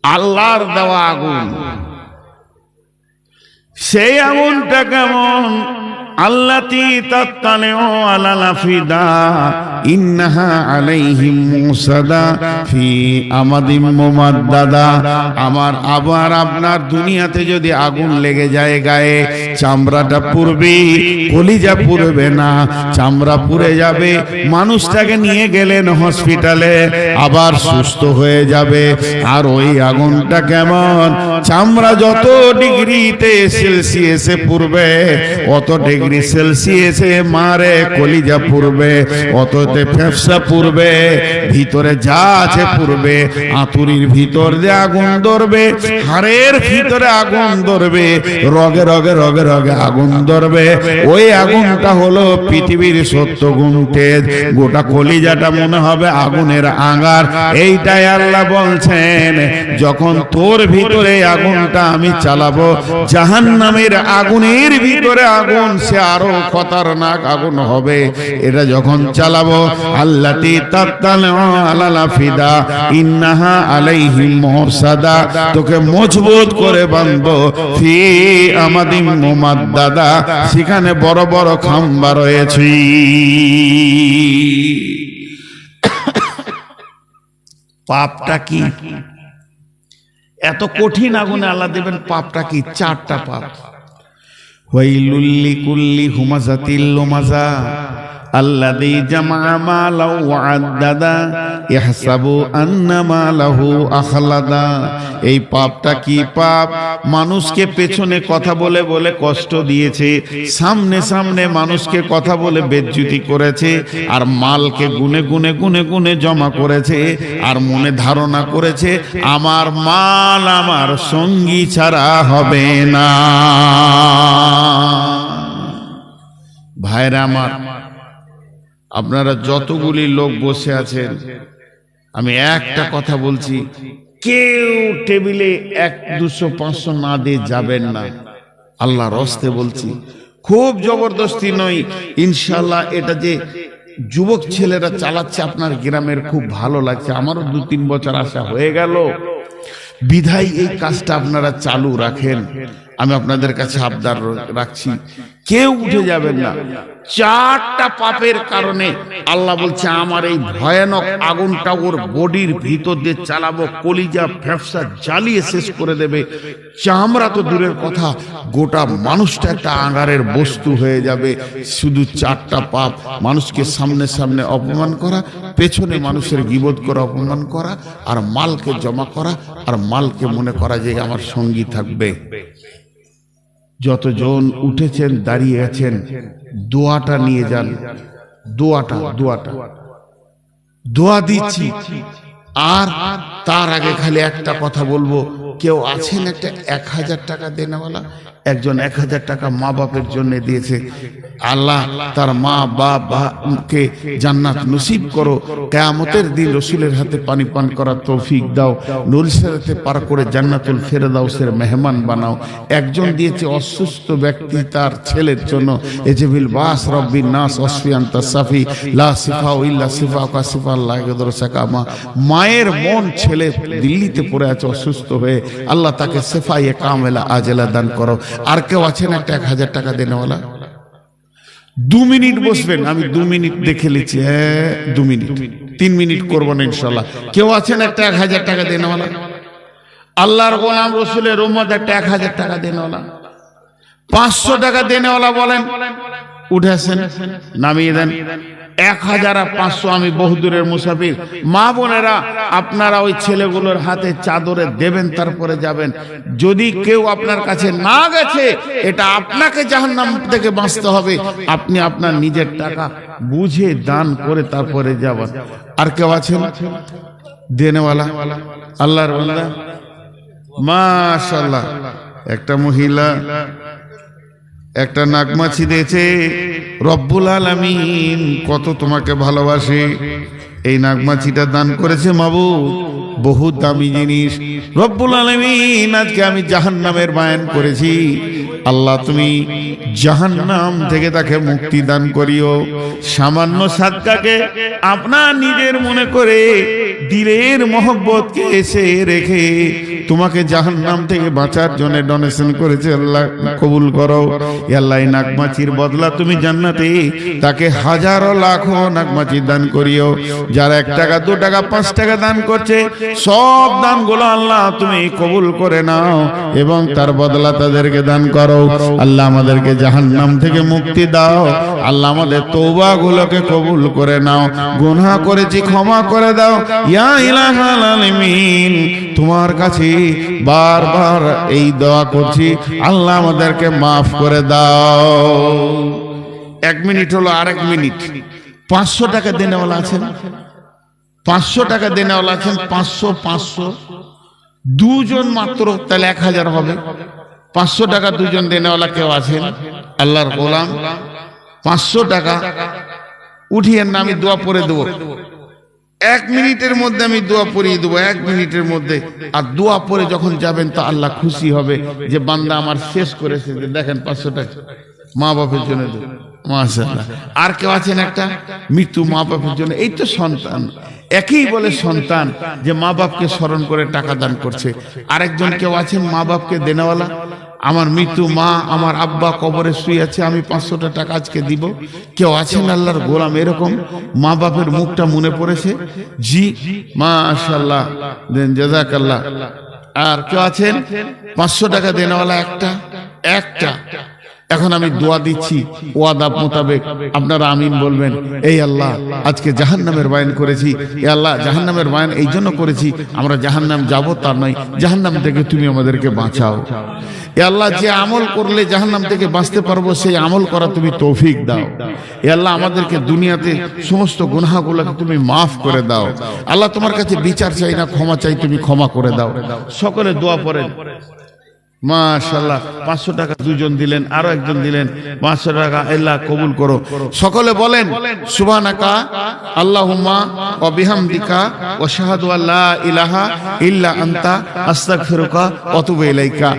আল্লাহর দেওয়া আগুন। সেই আগুনটা কেমন? আল্লাতী তাত্তালিউ আলাল আফিদা ইন্নাহা আলাইহিম মুসাদা ফি আমাদিম মুমাদ্দাদা। আমার আবার আপনার দুনিয়াতে যদি আগুন লেগে যায় গায়ে, চামড়াটা পুড়বে, কলিজা পুড়বে না, চামড়া পুড়ে যাবে। মানুষটাকে নিয়ে গেলেন হসপিটালে, আবার সুস্থ হয়ে যাবে। আর ওই আগুনটা কেমন? চামড়া যত ডিগ্রিতে সেলসিয়াসে পুড়বে, অত ডিগ্রি সেলসিয়াসে মারে কলিজা পুড়বে, অততে ফেফসা পুড়বে, ভিতরে যা আছে পুড়বে। আঁতুরির ভিতর দিয়ে আগুন ধরবে, হাড়ের ভিতরে আগুন ধরবে, রগে রগে রগে রগে আগুন ধরবে। ওই আগুনটা হলো পৃথিবীর 70 গুণ তেজ। গোটা কলিজাটা মনে হবে আগুনের আঙ্গার। এইটাই আল্লাহ বলছেন, যখন তোর ভিতরে আগুনটা আমি চালাবো, জাহান্নামের আগুনের ভিতরে আগুন, সে আরো খতরনাক আগুন হবে। এটা যখন চালাবো, আল্লাতী তাত্তালিউ আলাল আফিদা ইন্নাহা আলাইহিম মুসাদা, তোকে মজবুত করে বাঁধবো। ফি আমাদিম মুমাদ্দাদা, সেখানে বড় বড় খাম্বা রয়েছে। পাপটা কি? এত কঠিন আগুনে আল্লাহ দেবেন। পাপটা কি? 4টা পাপ। ওয়াইলুল লিকুল্লি হুমাযাতিল লুমাযা আল্লাযী জামা মালাহু ওয়া আদ্দাদা ইহসাবু আন্না মালাহু আখলাদা। এই পাপটা কি পাপ? মানুষকে পেছনে কথা বলে বলে কষ্ট দিয়েছে, সামনে সামনে মানুষকে কথা বলে বেজ্জতি করেছে, আর মালকে গুনে গুনে গুনে গুনে জমা করেছে, আর মনে ধারণা করেছে আমার মাল আমার সঙ্গী ছাড়া হবে না। ভাইরা আমার, আপনারা যতগুলি লোক বসে আছেন, আমি একটা কথা বলছি, কেউ টেবিলে 100, 200, 500 না দিয়ে যাবেন না। আল্লাহর হস্তে বলছি, খুব জবরদস্তি নয়। ইনশাআল্লাহ এটা যে যুবক ছেলেরা চালাচ্ছে আপনার গ্রামের, খুব ভালো লাগছে। আমারও 2-3 বছর আসা হয়ে গেল। বিধায় এই কাজটা আপনারা চালু রাখেন। আমি আপনাদের কাছে আবদার রাখছি, কেউ উঠে যাবেন না। 4টা পাপের কারণে আল্লাহ বলছে আমার এই ভয়ানক আগুনটা ওর বডির ভিতর দিয়ে চালাবো, কলিজা ফ্যাপসা জ্বালিয়ে শেষ করে দেবে। চামড়া তো দূরের কথা, গোটা মানুষটা একটা আঙ্গারের বস্তু হয়ে যাবে। শুধু 4টা পাপ, মানুষকে সামনে সামনে অপমান করা, পেছনে মানুষের গীবত করা, অপমান করা, আর মালকে জমা করা, আর মালকে মনে করা যে আমার সঙ্গী থাকবে। যতজন উঠেছেন দাঁড়িয়ে আছেন, দোয়াটা নিয়ে যান। দোয়াটা দোয়া দিচ্ছি। আর তার আগে খালি একটা কথা বলবো, কেউ আছেন একটা 1000 টাকা দেনেওয়ালা? একজন 1000 টাকা মা বাপের জন্য দিয়েছে। আল্লাহ তার মা বাপকে জান্নাত নসিব করো, কিয়ামতের দিন রসুলের হাতে পানি পান করার তৌফিক দাও, নুরসেরাতে পার করে জান্নাতুল ফেরদাউসের মেহমান বানাও। একজন দিয়েছে অসুস্থ ব্যক্তি তার ছেলের জন্য, এজেবিল বাস রব্বিন নাস ওয়াসফিয়ান তাসাফি লা সিফাউ ইল্লা সিফাকা সিফাল্লাহ ইয়াদরসাকামা। মায়ের মন ছেলে দিল্লিতে পড়ে আছে অসুস্থ হয়ে, আল্লাহ তাকে সিফায়ে কামেলা আজেলা দান করো। আর কেউ আছেন একটা 1000 টাকা দেনেওয়ালা? 2 মিনিট বসবেন, আমি 2 মিনিট দেখে নিচ্ছি। 2 মিনিট, 3 মিনিট করবো না ইনশাল্লাহ। কেউ আছেন একটা 1000 টাকা দেনেওয়ালা? আল্লাহর গোলাম রসুলের উম্মত একটা 1000 টাকা দেনেওয়ালা? 500 টাকা দেনেওয়ালা বলেন? উঠেছেন, নামিয়ে দেন। 1000 আর 500, আমি বহুদূরের মুসাফির। মা বোনেরা আপনারা ওই ছেলেগুলোর হাতে চাদরে দেবেন, তারপরে যাবেন। যদি কেউ আপনার কাছে না গেছে, এটা আপনাকে জাহান্নাম থেকে বাঁচতে হবে। আপনি আপনার নিজের টাকা বুঝে দান করে তারপরে যাবেন। আর কেউ আছেন দেনেওয়ালা? আল্লাহর বান্দা, মাশাআল্লাহ, একটা মহিলা একটা নাগমাছি দিয়েছে। রব্বুল আলামিন কত তোমাকে ভালোবাসে, এই নাগমাছিটা দান করেছে মাবুদ, বহুত দামি জিনিস। রব্বুল আলামিন আজকে আমি জাহান্নামের বায়ান করেছি, আল্লাহ তুমি জাহান্নাম থেকে তাকে মুক্তি দান করিও। সামান্য সাদকাকে আপনার নিজের মনে করে দিলের মহব্বতকে এসে রেখে তোমাকে জাহান্নাম থেকে বাঁচার জন্য ডোনেশন করেছে, আল্লাহ কবুল করো। আল্লাহ এই নাগমাছির বদলা তুমি জান্নাতে তাকে হাজারো লাখো নাগমাছি দান করিও। যারা 1 টাকা 2 টাকা 5 টাকা দান করছে, সব দানগুলো আল্লাহ তুমি কবুল করে নাও এবং তার বদলা তাদেরকে দান করো। আল্লাহ আমাদেরকে জাহান্নাম থেকে মুক্তি দাও। আল্লাহ আমাদের তওবা গুলোকে কবুল করে নাও। গুনাহ করেছি ক্ষমা করে দাও ইয়া ইলাহাল আলামিন। তোমার কাছে বারবার এই দোয়া করছি, আল্লাহ আমাদেরকে মাফ করে দাও। 1 মিনিট হলো, আর 1 মিনিট। 500 টাকা দেনেওয়ালা আছেন? 500 টাকা দেনেওয়ালা আছেন? 500 দুজন মাত্র, তাহলে 1000 হবে। 500 টাকা দুজন দেনেওয়ালা কেউ আছেন? আল্লাহর গোলাম 500 টাকা উঠিয়েন না, আমি দোয়া পড়ে দেবো। 1 মিনিটের মধ্যে আমি দোয়া পড়িয়ে দেবো, 1 মিনিটের মধ্যে। আর দোয়া পড়ে যখন যাবেন তো আল্লাহ খুশি হবে যে বান্দা আমার শেষ করেছে। দেখেন 500 টাকা মা বাপের জন্য, মাশাআল্লাহ। আর কেউ আছেন একটা মৃত্যু মা বাপের জন্য? এই তো সন্তান, একই বলে সন্তান যে মা বাপকে স্মরণ করে টাকা দান করছে। আরেকজন কেউ আছেন মা বাপকে দেনেওয়ালা? আমার মৃত্যু মা, আমার আব্বা কবরে শুয়ে আছে, আমি 500 টাকা আজকে দিব। কেউ আছেন আল্লাহর গোলাম এরকম মা বাপের মুখটা মনে পড়েছে? জি, মাশাআল্লাহ, দেন জাযাকাল্লাহ। আর কেউ আছেন 500 টাকা দেনেওয়ালা? একটা। এখন আমি দোয়া দিচ্ছি ওয়াদা মোতাবেক, আপনারা আমিন বলবেন। এই আল্লাহ আজকে জাহান্নামের বায়ান করেছি, এই আল্লাহ জাহান্নামের বায়ান এই জন্য করেছি আমরা জাহান্নাম যাব তার নয়, জাহান্নাম থেকে তুমি আমাদেরকে বাঁচাও। এ আল্লাহ যে আমল করলে জাহান্নাম থেকে বাঁচতে পারবো সেই আমল করা তুমি তৌফিক দাও। এ আল্লাহ আমাদেরকে দুনিয়াতে সমস্ত গুনাহগুলোকে তুমি মাফ করে দাও। আল্লাহ তোমার কাছে বিচার চাই না, ক্ষমা চাই, তুমি ক্ষমা করে দাও। সকলে দোয়া পড়েন। মাশাআল্লাহ, 500 টাকা দুজন দিলেন, আরো একজন দিলেন 500 টাকা। আল্লাহ কবুল করো। সকলে বলেন সুবহানাকা আল্লাহুম্মা ওয়া বিহামদিকা ওয়া আশহাদু আল্লা ইলাহা ইল্লা আনতা আস্তাগফিরুকা ওয়া আতুবু ইলাইকা।